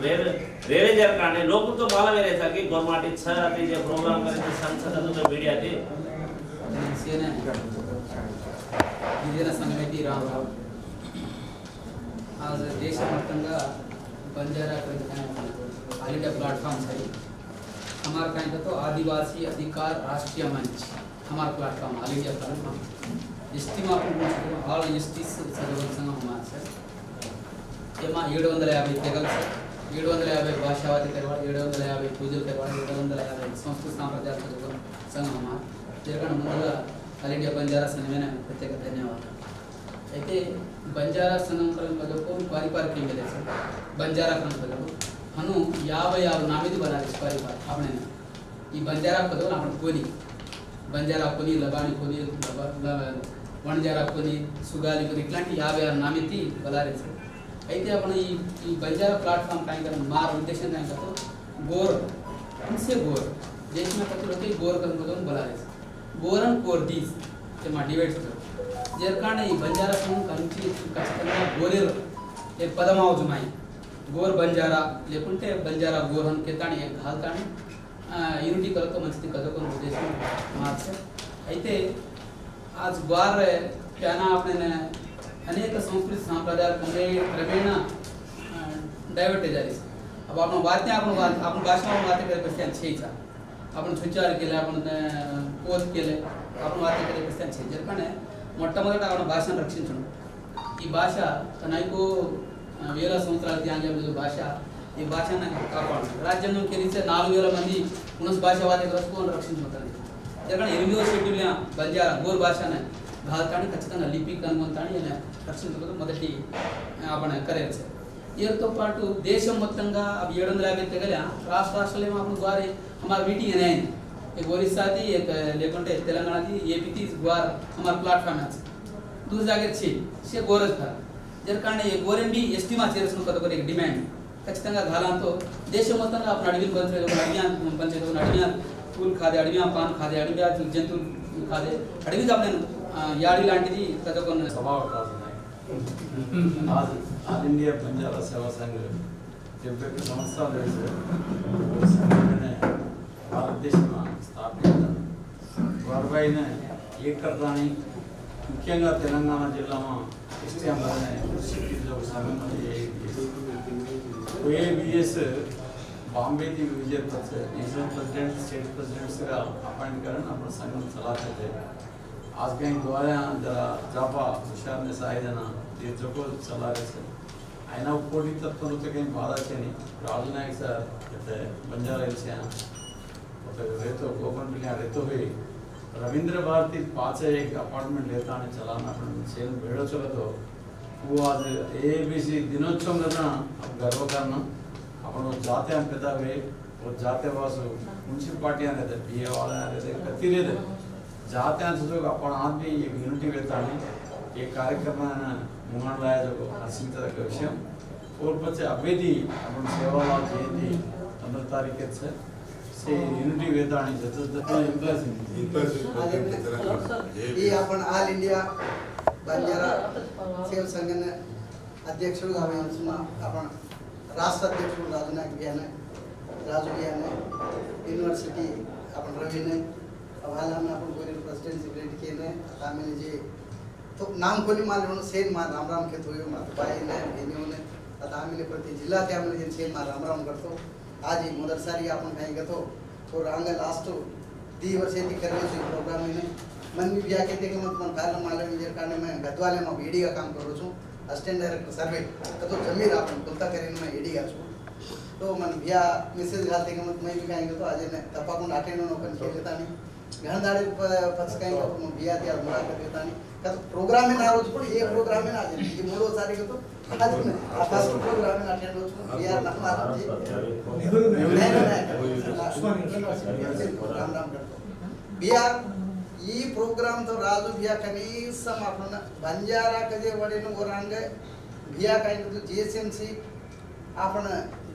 रेले जेल करने लोग तो माला में रहता कि गवर्नमेंट इच्छा आती जे प्रोग्राम करे संसद तो मीडिया थी सीएनए गिरिजन संघटती रामराव आज देशव्याप्తంగా बंजारा ऑल इंडिया प्लेटफॉर्म है हमारा कहीं तो आदिवासी अधिकार राष्ट्रीय मंच हमारा प्लेटफॉर्म ऑल इंडिया प्लेटफॉर्म इस्तीमा ऑल एसटीस सदस्य संघ हमारा सर एमा 750 తెగలు 750 భాషావాది करवाड़ 750 పూజలు करवाड़ 750 సంస్కృత సాంప్రదాయాల సంఘ हमारा జరగన ముందుగా ఆల్ ఇండియా బంజారా సంఘమైన ప్రత్యేక ధన్యవాదాలు అయితే బంజారా సంఘం పదకు పారిపారిక केले सर बंजारा पदको हनु 50 नामिदी बनाले पारिपार आपने ఈ బంజారా పదవులు आपण कोनी बंजारा कोनी लबाणी कोनी वणजारा कोनी सुगाली कोनी इట్లాంటి 50 नामिती बलारे सर అయితే आपण ఈ बंजारा प्लेटफॉर्म काय करन मार उद्देश्य काय करतो गोर हमसे गोर देश में कतो लोग गोर करन पदन बलारे गोरन कोर्डीस ते मा डिवाइड जेर कारण ఈ बंजारा समूह కంచి ఖచ్చితంగా గోరేరు एक पदमाव जुमाई गोर बंजारा लेकुंटे बंजारा गोरन के ताणी एक घालताणी यूनिटी करतो मंचिति कदको उद्देश्य मार्च అయితే आज बार त्याना आपने अनेक संस्कृति संप्रदाय क्रमेण डायवर्ट जारी अब आपण बातने आपण भाषा में बात करे क्वेश्चन छेचा आपण सुचार केले आपण पोत केले आपण बात करे क्वेश्चन छे जरकने మొట్టమొదట आपण భాషను రక్షించడం ఈ భాష తనకు వేల సంవత్సరాల త్యాగం భాష ఈ భాషను కాపాడాలి రాజ్యాంగం కింద 4000 మంది పునః భాషావాది గ్రస్తులను రక్షించుకుంటారు జరగన 8వ షెడ్యూల్ బంజారా గోర్ భాషనే భారతాన్ని ఖచ్చితంగా లిపి కనుగొంటాని రక్షించుకోవడం మొదటి आपण కరేరు ఈతో పాటు దేశం మొత్తంగా 750 తెగల రాష్ట్రాలలో మనం ద్వారా हमारा मीटिंग है एक ओडिशा थी एक लेकुंटे तेलंगाना थी एपी थी ग्वार हमारा प्लेटफॉर्म है दूसरी जगह छे से गोरज था जर कारण ये गोरेन भी एस्टीमा చేర్చును కదొక एक डिमांड ఖచ్చితంగా గాలంతో దేశం మొత్తంగా आपण అడవిని పంచేదో అడవియా ఫూల్ ఖాదే అడవియా పాన్ ఖాదే అడవియా జంతువులు ఖాదే అడవి આપણે యాడి లాంటిది కదొక సమావకాశం आज ऑल इंडिया बंजारा सेवा संघ 70 సంవత్సరాలు సంఘటన भारत देश में स्थापित वारबाईने एक करतानी मुख्యంగా తెలంగాణ జిల్లాలో ఇస్తియామనే సిటీలో సంఘం OABS बॉम्बे की विजय से नेशनल प्रेसिडेंट स्टेट प्रेसिडेंट्स का अपॉइंट करन अपन संघ चलाते थे आज कहीं द्वारा जरा जापा हुशार ने साहिदना ये जो को चला रहे थे आइना पोटी तत्व तो कहीं बाधा चली राजू नायक सर कहते बंजारा हिल्स रहते गोपन पिलिया रहते हुए रविंद्र भारती पास एक अपार्टमेंट लेता है चलाना अपन सेल बेड़ो चलो तो वो आज ABC दिनोत्सव करना अब गर्व करना अपन जाते हैं पिता वे वो जाते वासु म्युनिसिपालिटी रहते PA वाले रहते कति रहते जाते हैं तो अपन आदमी एक यूनिटी रहता है एक कार्यक्रम है मुंगन लाया जो हसीन तरह का विषय और बच्चे अभी अपन सेवालाल जयंती 15 तारीख से यूनिटी वेदाणी ये अपन ऑल इंडिया बंजारा सेवा संघने अध्यक्षుడు గావించిన अपन राष्ट्र अध्यक्षుడు రాజనాయక్ భయ్యానే राजू भैयाने यूनिवर्सिटी अपन रवि ने हवाला में अपन पूरे प्रेसिडेंट सेक्रेटरी के ने तामिल जी तो नाम कोली माल सेन मार राम राम के थोयो मात बाई ने इन्हों ने तामिल प्रति जिला तामिल जी सेन मार राम राम करतो आज ही मदरसारी अपन कहीं गतो और आंगे लास्ट दी वर्ष ती करने से प्रोग्राम में मन भी बिया के देखे मत मन कारण मालूम इंजर करने में गद्वाले में ईडी का काम करो छूं असिस्टेंट डायरेक्टर सर्वे तो जमीर अपन बोलता करें मैं ईडी का छूं तो मन बिया मैसेज घालते के मत मैं भी कहेंगे तो आज ने तपाकुंड अटेंड होनो कन के देता नहीं घणदाड़ी पक्ष कहेंगे तो मैं बिया दिया मुलाकात देता नहीं का तो प्रोग्राम में ना रोज पण ये प्रोग्राम में ना आज ये मूलो सारी को तो आज में फर्स्ट प्रोग्राम में अटेंड हो छूं बिया ना मालूम जी राम राम करतो बिया ఈ ప్రోగ్రామ్ తో రాజు బియా కనీసం आपण बंजारा कजे वडेन ओरांग बिया काही तो जीएसएमसी आपण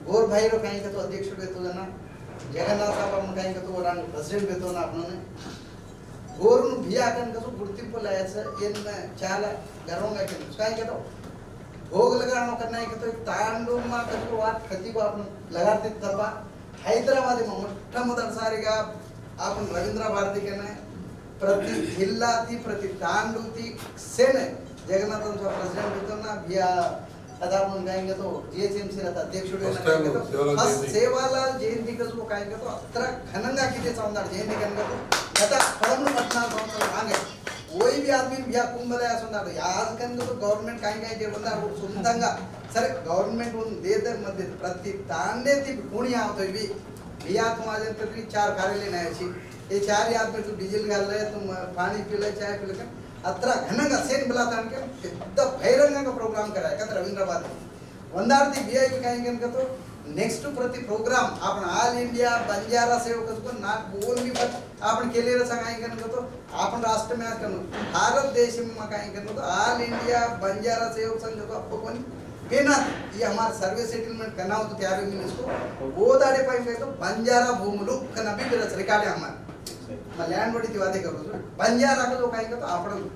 गोर भाईरो काही तो अध्यक्ष बेतो जना जगन्नाथ साहब आपण काही तो ओरांग प्रेसिडेंट बेतो ना आपण गोरुन बिया कन कसो गुर्तिंపు लायचं येन చాలా గర్వంగా केलं काय केलं भोग लगानो करना है तो तांडू मा कसो वाट खती को आपण लगाते तबा हैदराबाद में మొట్టమొదటిసారిగా आपण रवींद्र भारती के ना प्रति जिल्हा ती प्रति तांडू ती सेन जगन्नाथांचा प्रेसिडेंट होतो ना बिया आता आपण कहेंगे तो जीएसएमसी रहता अध्यक्ष होते ना सेवालाल जयंती कसो कहेंगे तो अत्र घनंगा किती चांदार जयंती कहेंगे तो आता परम पटना मांगे कोई भी आदमी बिया कुंभले असुंदार आज कहेंगे तो गवर्नमेंट काही जे बंदा सुंदंगा सर गवर्नमेंट उन देदर मध्ये प्रति तांडे ती कोणी आवतोय बी बिया तुम्हारे तरी 4 कार्यालय नाही ये 4 याद में तू डीजल घाल रहे तुम पानी पी ले चाय पी ले अत्र घनंगा सेन बुलाता के पेद्द बहिरंगा प्रोग्राम कराय का रवींद्रबाद ಒಂದಾರ್ತಿ ಬಿಐಪಿ ಕಾಯಿಂಗೆ तो नेक्स्ट प्रति प्रोग्राम आपण ऑल इंडिया बंजारा सेवक को ना बोलनी पर आपण केले रे सांगायंगे तो आपण राष्ट्र में करनो भारत देश में काయింगे तो ऑल इंडिया बंजारा सेवक संघ को अपन पेना ये हमारा सर्वे सेटलमेंट करना हो तो तैयार मिले इसको वो दाड़े पाएंगे तो बंजारा भूमुलु कना भी बेरस रिकॉर्ड है हमारा मैं लैंड बड़ी वादे करो बंजारा का लोग आएंगे तो आपण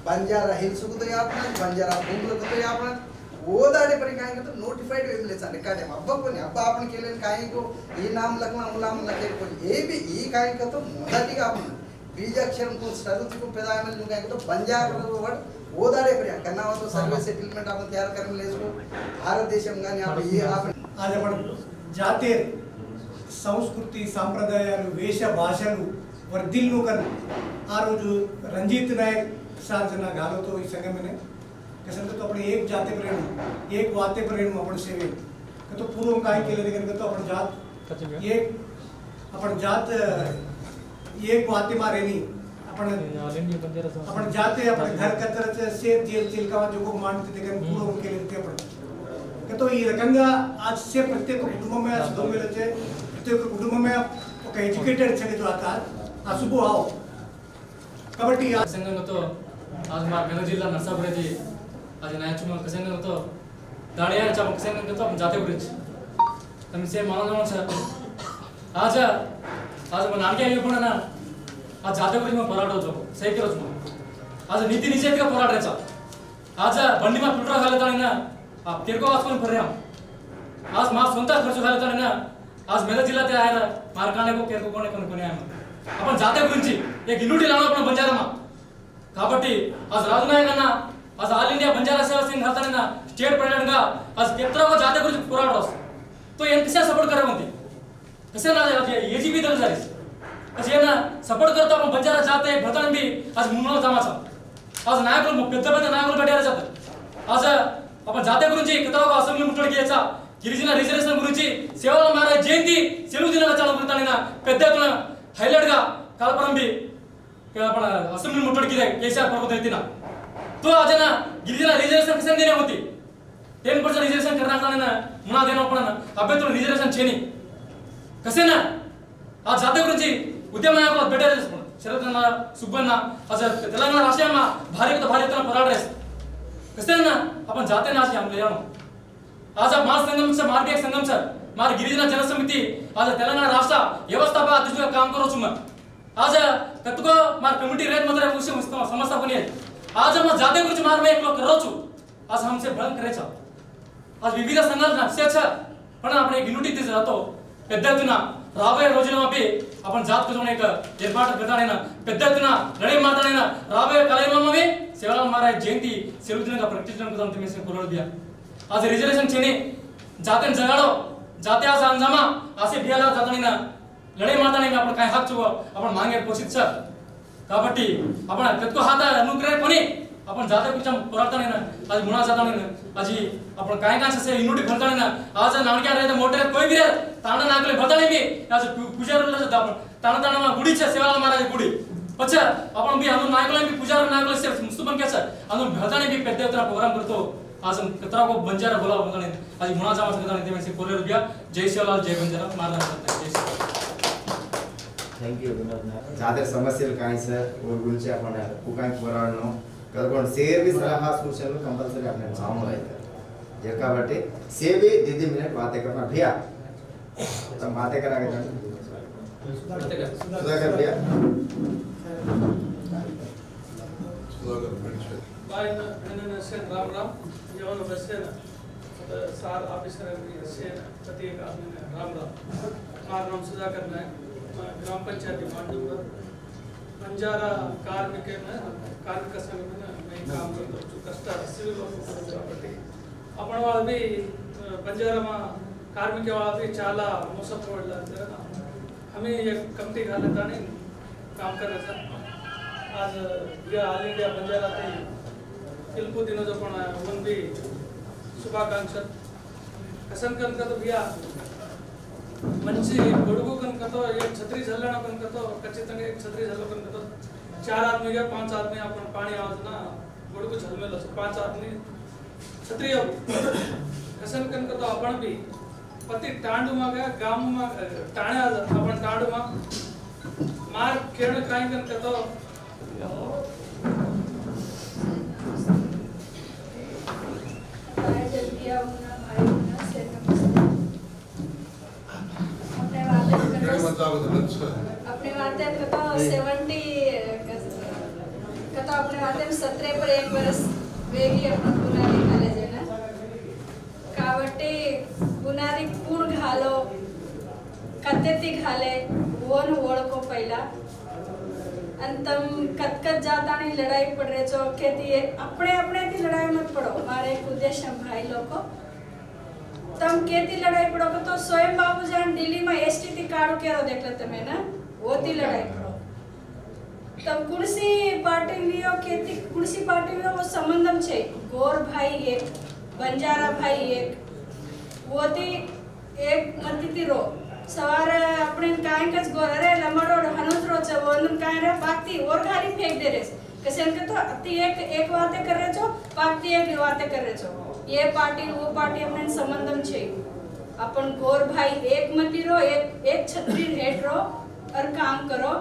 बंजारा हिल्स को तो आपण बंजारा भूमुलु को तो आपण वो दाड़े पर कहेंगे तो नोटिफाइड मिले सा रिकॉर्ड है अब कोनी अब आपण केले काही को ये नाम लखना मुलाम लगे को ये भी ये कहेंगे तो मोदाटी का आपण बीज अक्षर को सरुति को पैदा में लोग कहेंगे तो बंजारा वर्ड वो दाड़े पर करना हो तो सर्वे सेटलमेंट आपण तैयार कर मिले इसको भारत देश में गाने आप ये आप आज आपण जाते संस्कृति संप्रदायाలు వేష భాషలు వర్ధిల్లు కన్ ఆ రోజు రంజిత్ నాయక్ सार्जना घालो तो इस संगम में कसं तो आपण एक जाते प्रेम एक वाते प्रेम आपण सेवे तो पूर्व काय केले रे तो आपण जात एक वाते मारेनी आपण जाते आपण घर कचरच से जेल चिलका जो को मानते ते पूर्व केले ते आपण तो ఈ రకంగా आज से प्रत्येक कुटुंब में दोमेलचे प्रत्येक कुटुंब में ఒక एजुकेटेड छे जो आता असुबो आओ कबड्डी संघनतो आज मार मेरा जिल्हा नरसापुराची आज नायचुमा संघनतो दाडियाच्या संघनतो आपण जाते गुరించి तमी से मानव सर आज మన నాన్నకి అయిపోయినా आज जाते गुరించి మనం పోరాడొచ్చు सही करोच आज नीति निषेध का పోరాడాयचा आज बंडी में फिल्टर घालताना आप तेरको वाचून पर्याम आज मा स्वतः खर्च घालताना आज मेरा जिल्हा ते आहे ना मार्काने को तेरको कोणी आहे आपण जाते गुరించి एक यूनिटी लावणार आपण बंजारामा కాబట్టి आज రాజనాయక్ అన్న आज ऑल इंडिया बंजारा सेवा संघ घालताना स्टेट प्रेसिडेंट గా आज केत्रवा जाते गुరించి పోరాడొచ్చు तो ये कसे सपोर्ट करा म्हणते कसे ना एजीबी दल जारी कसे ना सपोर्ट करतो आपण बंजारा जाते भरताना भी आज मुंगळ जमाचा आज नायकुలు పెద్ద నాయకులు పెట్టారు जातात आज आपण जाते गुరించి केत्रवा असेंब्ली मुठडी घ्यायचा గిరిజన రిజర్వేషన్ గురించి సేవల మహారాజ్ జయంతి సెలవు దినాల చాలా గుర్తానిన పెద్ద ఎత్తున హైలైట్ గా కల్పరంబి आपण असेंब्ली मुठडी घ्याय केसीआर प्रभुत्व येतीना तो आज ना गिरिजन रिजर्वेशन कसे देणे होती 10% रिजर्वेशन करण्याचा मुना देणं पण अभ्यर्थी रिजर्वेशन छेनी कसे ना आज जाते गुరించి उद्यम नायकुలు भेटायला शरदना सुब्बन्ना आज तेलंगाणा राष्ट्रीयमा भारी एत्तुन पोराडरेस कसे ना आपण जाते ना आज हमले यानो आज मार संगम से मार्ग संगम सर मार गिरिजन जनसमिति आज तेलंगाणा राष्ट्र व्यवस्थापक अध्यक्ष काम करो छुम आज कतको मार कमिटी रेत मधरे विषय समस्या पण आहे आज हम जाते गुరించి मार में एक लोग करोचु आज हमसे बंद करायचा आज विविध संघटना असेच पण आपण एक युनिटी दिस राहतो పెద్ద ఎత్తున రాబోయే రోజుల్లో आपण जात को एक ఏర్పాటు करताना పెద్ద ఎత్తున లడే మాట్లాడిన రాబోయే కాలంలో సేవల మహారాజ్ జయంతి సెలవు దినంగా ప్రకటించడం కోసం तुम्ही कोरड दिया आज रिजर्वेशन छेने जाते जगाडो जाते आज अंजामा असे बियाला जाताना लड़ाई मारता नहीं अपन काय हक छो अपन मांगे पोषित छ కాబట్టి अपन कतको हात अनुग्रह पनि अपन जाते कुछ पोराडता नहीं ना आज मुना जाता नहीं ना आज अपन काय काय से यूनिटी भरता नहीं ना आज नाणक्या रहे मोटे कोई भी तांडा नागले भरता नहीं भी आज पूजारला तांडा तांडा में गुडी छे सेवालाल महाराज गुडी अच्छा अपन भी हम नागले भी पूजार नागले से मुस्तबन क्या छ अनु भरता नहीं भी पेद्द उतना प्रोग्राम करतो आज हम कतरा को बंजारा बोला बोलता नहीं आज मुना जावा सकता नहीं देवे से कोरेर बिया जय सेवालाल जय बंजारा मारना करता जय थैंक यू विनोद जादर समस्यలు కాయిస और గురించి आपण कुकाई పోరాడను కదకొండ సేవి సలహా సూచనలు కంపల్సరీ अपने सामने आएगा जे కాబట్టి సేవి दीदी मिनट बातें करना भैया तब बातें करा के सुधाकर भैया सुधाकर भाई मैंने से राम राम यवन बसेन सार ऑफिसर से प्रत्येक आदमी राम राम मार नाम सुधाकर मैं ग्राम पंचायत मांडूर बंजारा कार्मिक संघ में मैं काम करता हूँ कष्ट सिविल కాబట్టి अपन వాళ్ళు भी बंजारा में कार्मिक వాళ్ళు भी చాలా మోసపోవడం हमें ये कमिटी घालता नहीं काम कर रहे सर आज ये ऑल इंडिया बंजारा थे पिलपू दिनों जो पण उन भी शुभाकांक्षा कसन कनका तो भैया मंची गोडगो कनका तो एक छत्री झलना कनका तो खचिతంగా एक छत्री झलो कनका तो 4 आदमी या 5 आदमी अपन पानी आवाजना गोडगो झलमेलो 5 आदमी छत्री कसन कनका तो अपन भी पति टांडू में गया गांव में टाणे अपन टांडू में मार केण काई कनका तो अपने वाते तो 70 कतो अपने वाते 17 पर 1 वर्ष वेगी अपन पुनारी घाले जे ना कावटे पुनारी पूर्ण घालो कत्तेती घाले वोन ओळको पहिला अंतम कतकत जाता नहीं लड़ाई पड़ रहे जो खेती अपने अपने की लड़ाई मत पड़ो हमारे एक उद्देश्य भाई लोगों तम केती लड़ाई पड़ो तो स्वयं बाबू जान दिल्ली में एसटीटी कार्ड केरो देख लेते मैं ना वो ती लड़ाई पड़ो तम कुर्सी पार्टी लियो केती कुर्सी पार्टी में वो संबंधम छे गोर भाई एक बंजारा भाई एक वो ती एक मतिती रो सवार अपने काय कच गोर अरे लमड़ो हनुद्रो च वोन काय रे पाती और घारी फेंक दे रे कसन के तो अति एक बातें कर रहे छो पाती एक बातें कर रहे छो ये पार्टी वो पार्टी अपने संबंधम छे अपन गोर भाई एक मती रो एक छत्री हेड रो और काम करो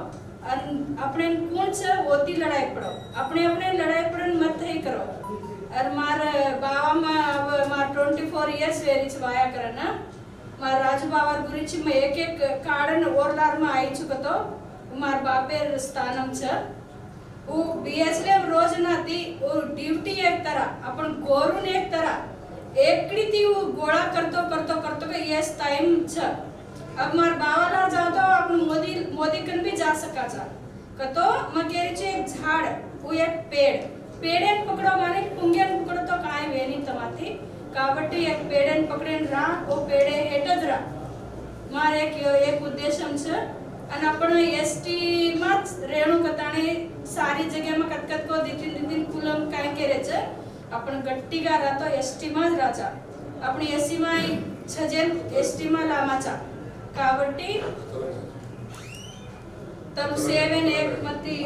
और अपने कौन से होती लड़ाई पड़ो अपने अपने लड़ाई पड़न मत ही करो और मार बाबा में अब मार 24 इयर्स वेरी वाया करना मार राजू बावर गुరించి मैं एक काडन ओरलार में आई चुकतो मार बापेर स्थानम छ वो बीएसएफ रोज नाती वो ड्यूटी एक तरह अपन गोरुन एक तरह एकड़ी थी वो गोळा करतो करतो करतो के ये टाइम छ अब मार बावाला जाओ तो अपन मोदी कन भी जा सका छ कतो मकेरी छे एक झाड़ वो एक पेड़न पकड़ो माने पुंगेन पकड़ो तो काय वेनी तमाती काबट्टी एक पेड़न पकड़न रा ओ पेड़े हेटज रा मारे एक उद्देश्यम छ अन आपण एसटी માં રેણુ કતાણે સારી જગ્યામાં કતકત કો દીતીન કુલમ કાય કરે છે आपण गट्टी गा रातो एसटी માં રાજા આપણે એસી માં છજેન एसटी માં લામાચા કાબટ્ટી तब सेवन एक मती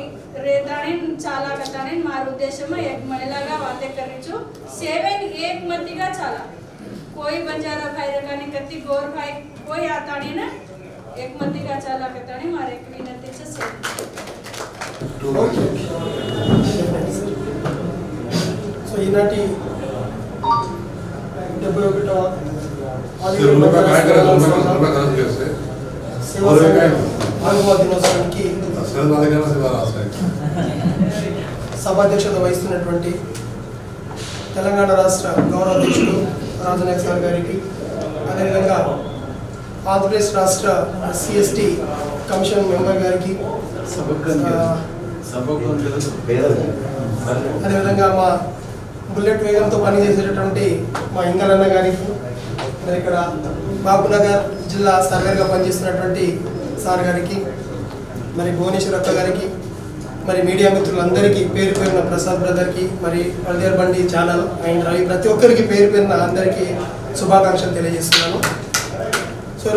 रेताणी चाला कताणी मार उद्देश्य में एक महिला का बातें कर रही छू सेवन एक मती का चाला कोई बंजारा भाई रकानी कती गोर भाई कोई आता नहीं ना एक मती का चाला कताणी मारे एक विनती से सो इनाटी डब्ल्यू बेटा దినోత్సవానికి సభాధ్యక్షత వహిస్తున్నటువంటి తెలంగాణ రాష్ట్ర గౌరవ అధ్యక్షుడు రాజనాయక్ సార్ గారికి అదేవిధంగా ఆంధ్రప్రదేశ్ రాష్ట్ర సిఎస్టీ కమిషన్ మెంబర్ గారికి అదేవిధంగా మా బుల్లెట్ వేగంతో పనిచేసేటటువంటి మా ఇంగలన్న గారికి మరి ఇక్కడ బాబునగర్ జిల్లా సర్వేగా పనిచేస్తున్నటువంటి సార్ గారికి, మరి భువనేశ్వర్ అక్క గారికి, మరి మీడియా మిత్రులందరికీ పేరు పేరున ప్రసాద్ బ్రదర్కి, మరి పల్దేర్ బండి ఛానల్ అండ్ రవి ప్రతి ఒక్కరికి పేరు పేరున అందరికీ శుభాకాంక్షలు తెలియజేస్తున్నాను. సో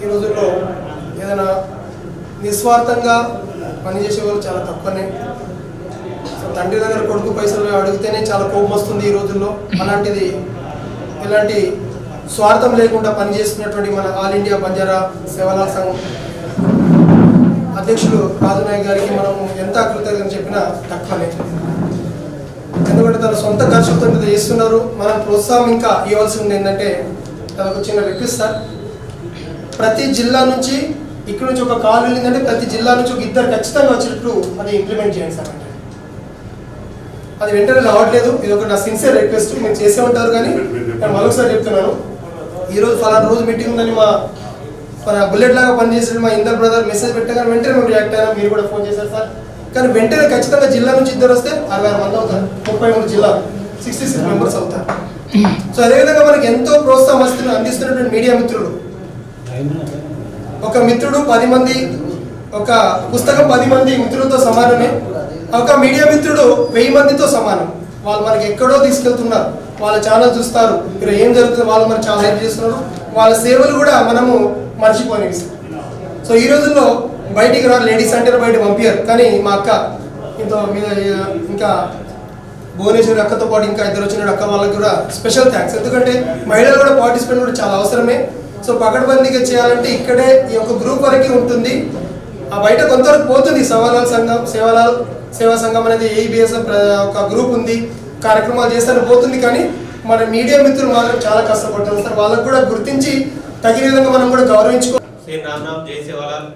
ఈ రోజుల్లో ఏదైనా నిస్వార్థంగా పనిచేసే వాళ్ళు చాలా తక్కువనే. సో తండ్రి దగ్గర కొడుకు పైసలు అడిగితేనే చాలా కోపం వస్తుంది ఈ రోజుల్లో. అలాంటిది ఎలాంటి స్వార్థం లేకుండా పనిచేస్తున్నటువంటి మన ఆల్ ఇండియా బంజారా సేవలాల్ సంఘం అధ్యక్షులు రాజునాయక్ గారికి మనము ఎంత కృతజ్ఞత చెప్పినా తక్కువనే. ఎందుకంటే తన సొంత ఖర్చులతో చేస్తున్నారు. మనం ప్రోత్సాహం ఇంకా ఇవ్వాల్సి ఉంది. ఏంటంటే తనకు చిన్న రిక్వెస్ట్ సార్, ప్రతి జిల్లా నుంచి ఇక్కడ నుంచి ఒక కాల్ వెళ్ళిందంటే ప్రతి జిల్లా నుంచి ఒక ఇద్దరు ఖచ్చితంగా వచ్చేటట్టు అది ఇంప్లిమెంట్ చేయండి సార్. అంటే అది వెంటనే రావట్లేదు. ఇది ఒక నా సిన్సియర్ రిక్వెస్ట్. మీరు చేసే ఉంటారు కానీ నేను మరొకసారి చెప్తున్నాను. ఈరోజు ఫలానా రోజు మీటింగ్ ఉందని మన బుల్లెట్ లాగా పనిచేసిన మా ఇందర్ బ్రదర్ మెసేజ్ పెట్టగానే వెంటనే మేము రియాక్ట్ అయినా. మీరు కూడా ఫోన్ చేశారు సార్. కానీ వెంటనే ఖచ్చితంగా జిల్లా నుంచి ఇద్దరు వస్తే 66 మంది అవుతారు. 33 జిల్లా 66 మెంబర్స్ అవుతారు. సో అదేవిధంగా మనకి ఎంతో ప్రోత్సాహం అందిస్తున్నటువంటి మీడియా మిత్రులు, ఒక మిత్రుడు 10 మంది, ఒక పుస్తకం 10 మంది మిత్రులతో సమానమే. ఒక మీడియా మిత్రుడు 1000 మందితో సమానం. వాళ్ళు మనకి ఎక్కడో తీసుకెళ్తున్నారు. వాళ్ళ ఛానల్ చూస్తారు, మీరు ఏం జరుగుతుంది, వాళ్ళు మనకు చాలా హెల్ప్ చేస్తున్నారు. వాళ్ళ సేవలు కూడా మనము మర్చిపోయినవి. సో ఈ రోజుల్లో బయటికి రా లేడీస్ అంటే బయట పంపించారు. కానీ మా అక్క ఇంకా భువనేశ్వరి అక్కతో పాటు ఇంకా ఇద్దరు వచ్చిన అక్క వాళ్ళకి కూడా స్పెషల్ థ్యాంక్స్. ఎందుకంటే మహిళలు కూడా పార్టిసిపేట్ కూడా చాలా అవసరమే. సో పకడ్బందీగా చేయాలంటే ఇక్కడే ఈ యొక్క గ్రూప్ వరకు ఉంటుంది. ఆ బయట కొంతవరకు పోతుంది. సేవాలాల్ సేవా సంఘం అనేది ఏబిఎస్ ఒక గ్రూప్ ఉంది, కార్యక్రమాలు చేస్తాను పోతుంది. కానీ మన మీడియా మిత్రులు మాత్రం చాలా కష్టపడుతున్నారు సార్. వాళ్ళకు కూడా గుర్తించి తగిన విధంగా మనం కూడా గౌరవించుకో. సేన్ రామ్ రామ్ జై సేవాలాల్.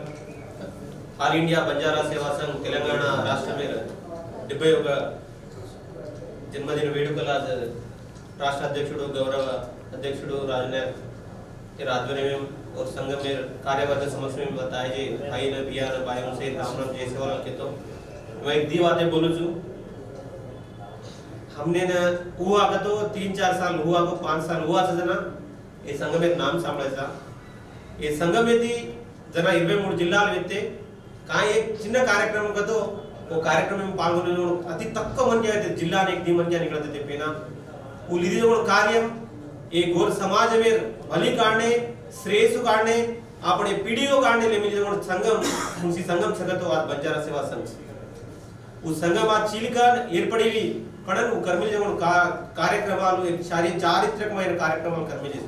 ఆల్ ఇండియా బంజారా సేవా సంఘ్ తెలంగాణ రాష్ట్ర మీద 71 जन्मदिन वेడుకల राष्ट्र अध्यक्षुడు गौरव अध्यक्षुడు राजनायक के आध्वर्य में और संघ में कार्यवर्ग समक्ष में बताए जे भाई ने बिया ने भाई से राम राम जय सेवालाल के तो मैं एक दी बातें बोलूं छू. हमने न हुआ का तो 3-4 साल हुआ को 5 साल हुआ से जना ये संघ में नाम सांभाळायचा. ये संघ में ती जना 23 జిల్లాలు వెత్తే काय एक చిన్న కార్యక్రమం కదో वो कार्यक्रम में पाल्गొనే अति तक्कव मंदी आहे जिल्हा आणि 1 मंदी निकळते ते पेना उलिदी कार्य ये गोर समाज में भली काढणे श्रेयस काढणे आपण पीडीओ काढणे ले म्हणजे संगम मुंशी संगम सगतो आज बंजारा सेवा संघ उस संगम आज चीलकन ఏర్పడివి కడన్ కర్మిల జగన్ కార్యక్రమాలు శారీరక చారిత్రకమైన కార్యక్రమాలు కర్మిలి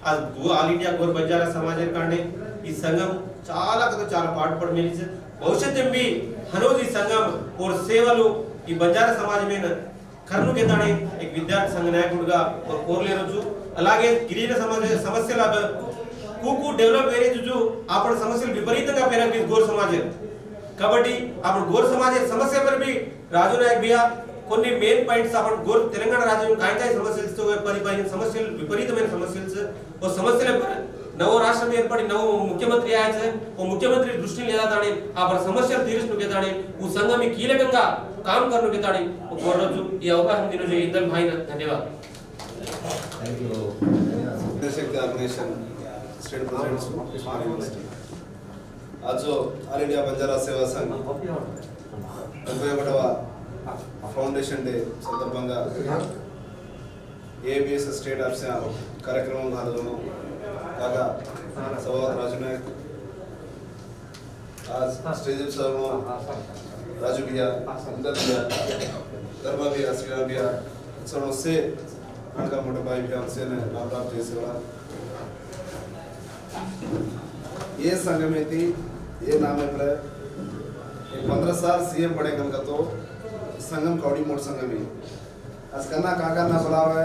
आज ఆల్ ఇండియా గోర్ బంజారా సమాజం కాండే ఈ సంఘం చాలా పాటుపడి మెలిసి భవిష్యత్తు भी हनोजी संगम और सेवलू ఈ బంజారా సమాజం మీద కర్ను కేతాడే एक విద్యార్థి సంఘ నాయకుడిగా కోర్లే రోజు అలాగే గిరిజన సమాజ సమస్యల కూకు డెవలప్ వేరే జుజు आपण సమస్యలు విపరీతంగా పెరగి గోర్ సమాజం కాబట్టి आपण గోర్ సమాజ సమస్య पर भी రాజు నాయక్ भैया కొన్ని మెయిన్ పాయింట్స్ आपण గోర్ తెలంగాణ రాజ్యం काय సమస్యలతో పరిపాలన సమస్యలు విపరీతమైన సమస్యలు और समस्यల नव राष्ट्र में एर्पड़ी नव मुख्यमंत्री आए थे वो मुख्यमंत्री दृष्टि लेदा ताणे आपण समस्या तीर्चनु के ताणे उ संघ में कीलकंगा काम करनु के ताणे कोरजु ఈ అవకాశం दिनु इंदल भाई ने धन्यवाद. Thank you. Shakti organisation state presidents smart university आज जो ऑल इंडिया बंजारा सेवा संघ 71వ फाउंडेशन डे संदर्भंगा एबीएस स्टेट ऑफिस कार्यक्रम घालून काका सभापति राजू नायक आज स्टेज पर राजू भैया अंदर भैया धर्मा भैया श्रीराम भैया सर्व से उनका मोटे भाई भैया उनसे ने राम राम जय सेवालाल. ये संघ में थी ये नाम है पर 15 साल सीएम बड़े कम का तो संगम कौड़ी मोड़ संघ में आज करना काका ना बुलावा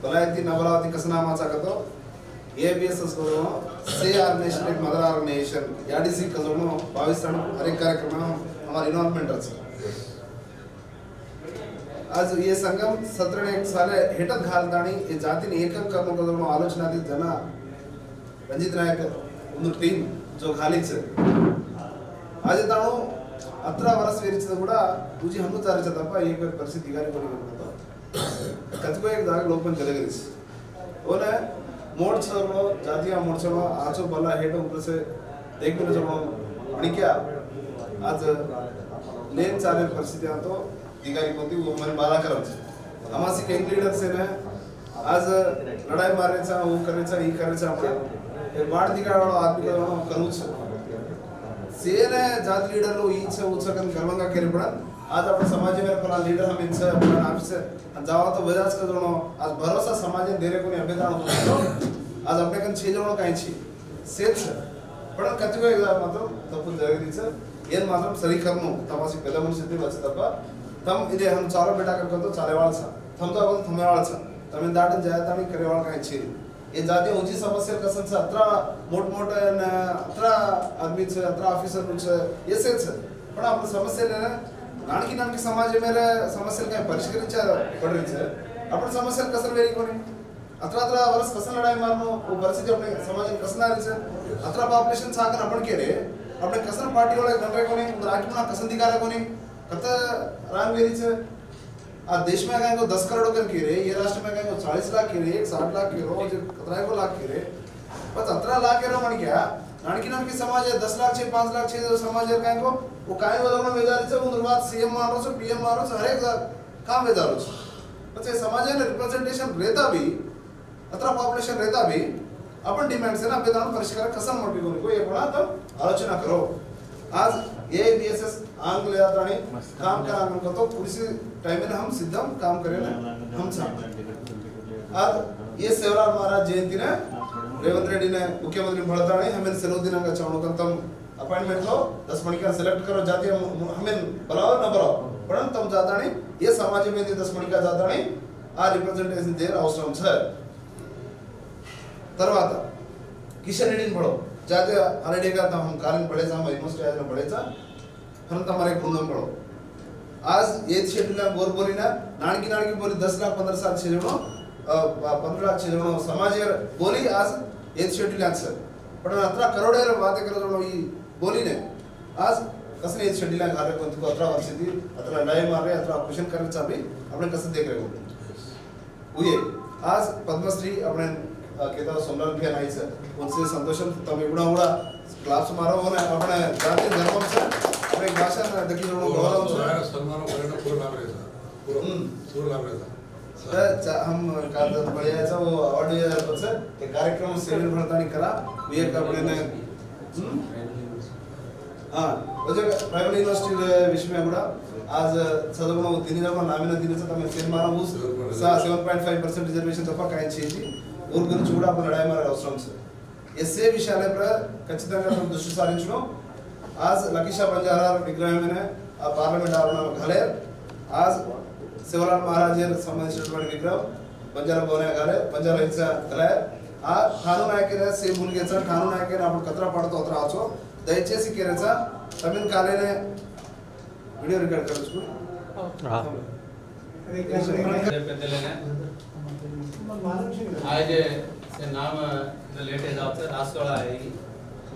बलायती ना बुलावती कसना माचा का तो एबीएसएस को से ऑर्गेनाइजेशन एक मदर ऑर्गेनाइजेशन याडीसी का जोनो 22 हर एक कार्यक्रम हमारे इन्वॉल्वमेंट আছে. आज ये संगम 17 साल हेटत घालतानी ये जातीने एकम करनो को जोनो आलोचना दी जना रंजित नायक ಒಂದು टीम जो खाली छे आज ताणो 18 वर्ष वेरिचದ ಕೂಡ तुझी हनु चारच तप्ಪ एक परिस्थिती गारी कोणी म्हणतो कतको एक जाग लोकन जलगरीस ओने मोर्चलो जातीय मोर्चलो आचो बल्ला हेट ऊपर से देखील आणि क्या आज लेन चालेल परिस्थिती आणतो दिगारी कोणती उमर बाला करायचं आम्हाला काही लीडर्स आहे ना आज लढाई मारायचा वो करायचा ही करायचा आपण वाढ दिगावाळो आदमी करूच सेन जात लीडर लो ईच उचकन गर्वंगा केले पण आज आपण समाज में पण लीडर हम इनसे अपन आपसे जावा तो वजाज का दोनों आज भरोसा समाज में देरे कोणी अभेदान होतो आज अपने कन छे जणो कायची सेच पण कतिको मात्र तपु जगदीचं ಏನ್ ಮಾತ್ರ ಸರಿ ಕರ್ನು ತಮಾಸಿ ಪೆದ ಮನುಷ್ಯತೆ ಬಚ್ಚದಪ್ಪ ತಮ್ ಇದೆ ಹಮ್ ಚಾರೋ ಬೇಟಾ करतो चालेवाळच थमता पण थमेवाळच तमे दाटन जायतानी करेवाळ काय छे ये जाते ऊंची समस्या कसं अत्रा मोठ अत्रा आदमीच अत्रा ऑफिसर नुच येसेच पण आपण समस्या नाणकी समाज मेरे समस्या काय परिष्करिचा पडरीच आपण समस्या कसं वेरी कोणी अत्रा वर्ष कसं लढाई मारनो वो परिस्थिती अपने समाज कसं नारीच अत्रा पॉप्युलेशन सागन आपण केले अपने कसर पार्टी वाले गणरे कोणी राजपुना कसं दिगारा कोणी कत रामवेरीच आ देश में काय को 10 करोड़ कर किरे ये राष्ट्र में काय को 40 लाख किरे 60 लाख किरो जे 17 को लाख किरे पर 17 लाख किरो मन क्या नाणकी समाज है 10 लाख 6 5 लाख 6 समाज है काय को वो काय वदवण वेदारीच उंदरवाद सीएम मारो सो पीएम मारो सो हर एक काम वेदारो म्हणजे समाज ने रिप्रेजेंटेशन रहता भी अत्रा पॉपुलेशन रहता भी अपन डिमांड से ना वेदान परिष्कार कसं मोठी कोणी को ये कोणा तो आलोचना करो आज एबीएसएस आंग्ल यात्राणी काम करा म्हणतो पुढची टाइम में हम सिद्धम काम करेला हम सांग आज ये सेवलाल महाराज जयंती ने रेवंत रेड्डी ने मुख्यमंत्री भळताणी हमें सेनो दिनांक चवणकंतम अपॉइंटमेंट लो 10 मणिका सिलेक्ट करो जाती हमें बुलाओ ना बुलाओ पण तम जाताणी ये समाज में 10 मणिका जाताणी आ रिप्रेजेंटेशन देर అవసరం సార్ తర్వాత किशन रेड्डी पढ़ो जाते ऑलरेडी का हम कालीन पढ़े हम यूनिवर्सिटी आज में पढ़े हम हमारे बृंदम पढ़ो आज ये शेड्यूल बोरबोरी ना नाणकी बोली 10 लाख 15 साल छेजणो 15 लाख छेजणो समाज बोली आज ये शेड्यूल आंसर पण अत्रा करोडे बातें करतो ई बोली ने आज कसं ये शेड्यूल घाले कोणती को 18 वर्ष थी अत्रा लढाई मार रहे अत्रा क्वेश्चन करने चाबी आपण कसं देख रहे हो हुए आज पद्मश्री आपण केदा सोमलाल भी नाही सर उनसे संतोषम तम एवढा क्लास मारो होने अपने जाति धर्म से अपने भाषा में देखी जोनो गौरव से सन्मान करना पूरा लाभ रहता पूरा लाभ रहता हम काल बढ़िया ऐसा वो ऑडियो से ते कार्यक्रम सेवन भरतानी करा ये अपने ने हां म्हणजे प्रायव्हेट युनिव्हर्सिटी विषय में కూడా आज చదువుకున్న దీని జమ నామిన దీనితో తమ సినిమాన 7.5% రిజర్వేషన్ తప్ప కాయ చేసి ఊరు గురించి కూడా आपण लढाई मारे అవసరం సార్ ఎస్ఏ విషయాలపై ఖచ్చితంగా మనం దృష్టి సారించడం आज लकीशा बंजारा विग्रह में आ पार्लिमेंट आवरण घाले आज सेवलाल महाराज संबंधित विग्रह बंजारा भवन घाले बंजारा हिंसा घाले आ कानून आयकेने से मुलगेचा कानून आयकेने आपण कचरा पडतो अत्र आचो दयచేసి केरेचा तमिन कालेने वीडियो रिकॉर्ड करछु हां आज से नाम लेटे जाते रासोळा आहे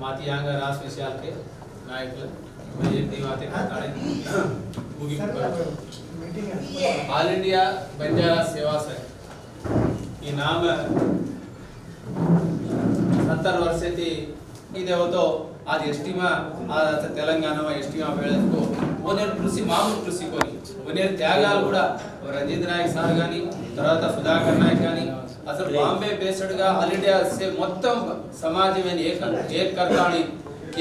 माती यांग रास विशाल के नायक मैं दिवाते काटाड़े मुगी ऑल इंडिया बंजारा सेवा संघ ಈ ನಾಮ 70 ವರ್ಷથી ಇದೆ ಹೋतो आज एसटीमा आज तेलंगाणा एसटीमा बेळेको ओनेर कृषि मामूలు కృషి కొని ओनेर త్యాగాలు కూడా రంజిత్ నాయక్ సార్ గాని తర్వాత సుధాకర్ నాయక్ గాని అసలు బాంబే బేస్డ్ గా ఆల్ ఇండియా से మొత్తం समाज में एक करतानी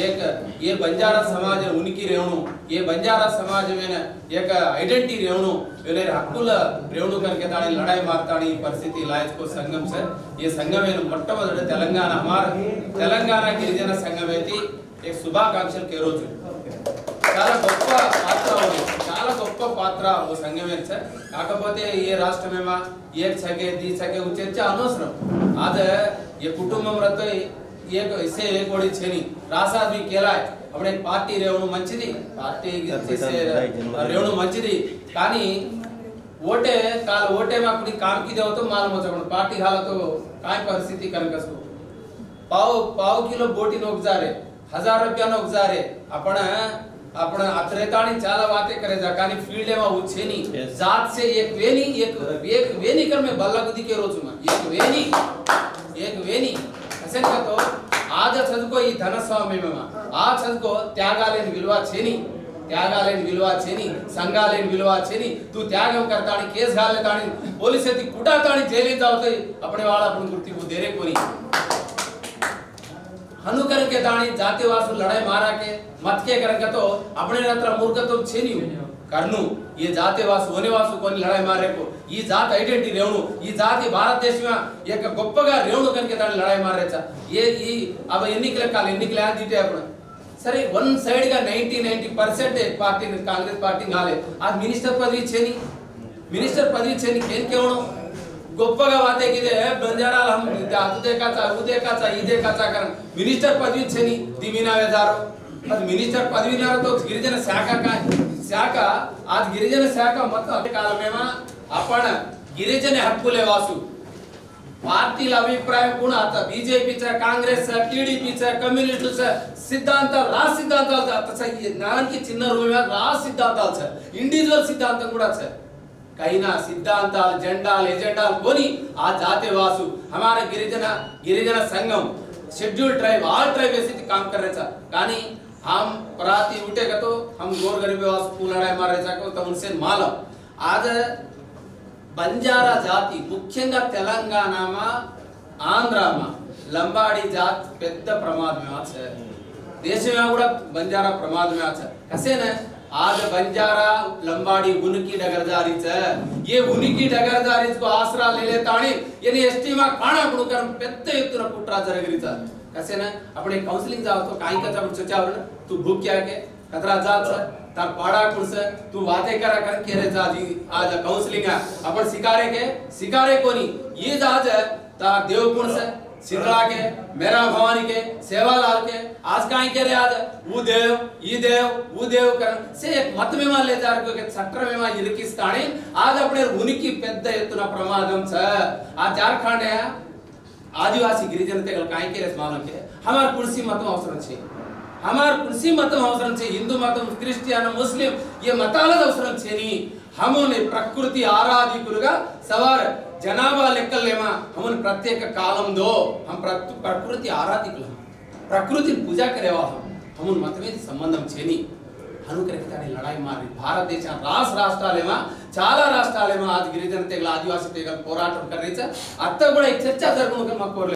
एक ये बंजारा समाज उनकी रेवणु ये बंजारा समाज में एक आइडेंटिटी रेवणु वेले हक्कुल रेवणु करके ताणी लड़ाई मारताणी परिस्थिति लायक को संगम से ये संगम में మొట్టమొదటి తెలంగాణ हमारा తెలంగాణ గిరిజన సంగమేతి एक శుభాకాంక్షలు के రోజు చాలా గొప్ప పాత్ర ఉంది చాలా గొప్ప పాత్ర ఓ సంగమే సార్ కాకపోతే ఈ రాష్ట్రమేమా एक सके दी सके चर्चा అనవసరం आदे ये कुटुंबम रतो एक इससे एक बड़ी छेनी रासा आदमी केला है अपने पार्टी रेवणु मंचिदी पार्टी से रेवणु मंचिदी కానీ ఓటే काल ఓటే में अपनी काम की देव तो मालूम होता है पार्टी हाल तो काय परिस्थिति कनकसको पाव किलो बोटी नोक जा रे 1000 रुपया नोक जा रे आपण अत्रेताणी చాలా बातें करे जा కానీ फील्ड में वो छेनी जात से एक वेनी कर में बल्ला गुदी के रोज में एक वेनी असन का तो आज చదువుకో ఈ ధనస్వామ్యమేమా ఆ చదువుకో త్యాగాలేని విలువ చేని संघालेन विलवा छेनी तू त्यागम करतानी केस घाले तानी पुलिस ती कुटा तानी जेली जावते अपने वाला अपन गुर्ती को देरे कोनी हनुकर के तानी जाति वासु लड़ाई मारा के मत के करन का तो अपने नत्र मूर्ख तो छेनी करनु ये जाति वासु होने वासु कोनी लड़ाई मारे को ये जात आइडेंटिटी रेवणु ये जाति भारत देश में एक गोप्पगा रेवणु कन के तानी लड़ाई मारे चा ये अब ఎన్నికల కాల ఎన్నికల ఆదితే అప్పుడు सर वन साइड का 90% पार्टी कांग्रेस पार्टी गाले आज मिनिस्टर पदवी छेनी केन केवणो गोप्पगा वाते किदे बंजारा हम देखा कर मिनिस्टर पदवी छेनी दिमिना वेदारो आज मिनिस्टर पदवी ना तो गिरिजन शाखा आज गिरिजन शाखा मत काल में आपण गिरिजन हक्कुले वासु पार्टीला अभिप्राय कोण आता बीजेपीचा काँग्रेसचा टीडीपीचा कम्युनिस्टचा सिद्धांत राज सिद्धांताचा तसा नानकी चिन्ह रूम राज सिद्धांताचा इंडिविजुअल सिद्धांत कुडाच काही ना सिद्धांत झंडा एजेंडा कोणी आज जाते वासु हमारा गिरिजन संगम शेड्यूल ट्राइब ऑल ट्राइब ऐसे काम करायचा कानी हम पराती उठे का तो हम गोर गरीब वासु पुलड़ाई मारायचा को तो उनसे मालूम आज बंजारा जाति मुख्యంగా తెలంగాణమా ఆంధ్రామా లంబాడి जात పెద్ద ప్రమాదమే আছে దేశమే కూడా बंजारा ప్రమాదమే আছে కసేనే आज बंजारा लंबाड़ी उनकी डगरदारी है ये उनकी डगरदारी को आसरा ले लेताणी यानी एसटी में खाना पुणकर పెద్ద ఎత్తున కుట్ర జరగరిత కసేనే अपने काउंसलिंग जाव तो काई का जब चचावर तू भूख क्या के खतरा जात तार पाड़ा कुछ तू वादे करा कर के रे जाजी आज काउंसलिंग अपन सिकारे कोनी ये जाज ता देवकुण से सिद्धला के मेरा भवानी के सेवालाल के आज काई के रे आज वो देव कर से एक मत में मान ले जा को के सट्र में मा इरकिस्तानी आज अपने उनकी పెద్ద ఎత్తున ప్రమాదం छ आज झारखंड है आदिवासी गिरिजन तेगल काई के रे मालूम के हमार कुर्सी मतम అవసరం छे हमार कुर्सी मतम అవసరం छे हिंदू मतम क्रिश्चियन मुस्लिम ये मताల అవసరం छेनी हमने प्रकृति आराधिकुలుగా सवार जनाभा లెక్కలేమా हमन प्रत्येक कालम दो हम प्रकृति आराधिकुలు प्रकृति पूजा करेवा हमन मतमे संबंधम छेनी हनुकरके तानी लड़ाई मारी भारत देश राष्ट्रालेमा చాలా రాష్ట్రాలేమా आज గిరిజన తెగల ఆదివాసీ తెగల పోరాటం కర్రీచ అత్త కూడా చర్చ జరుగును మాకు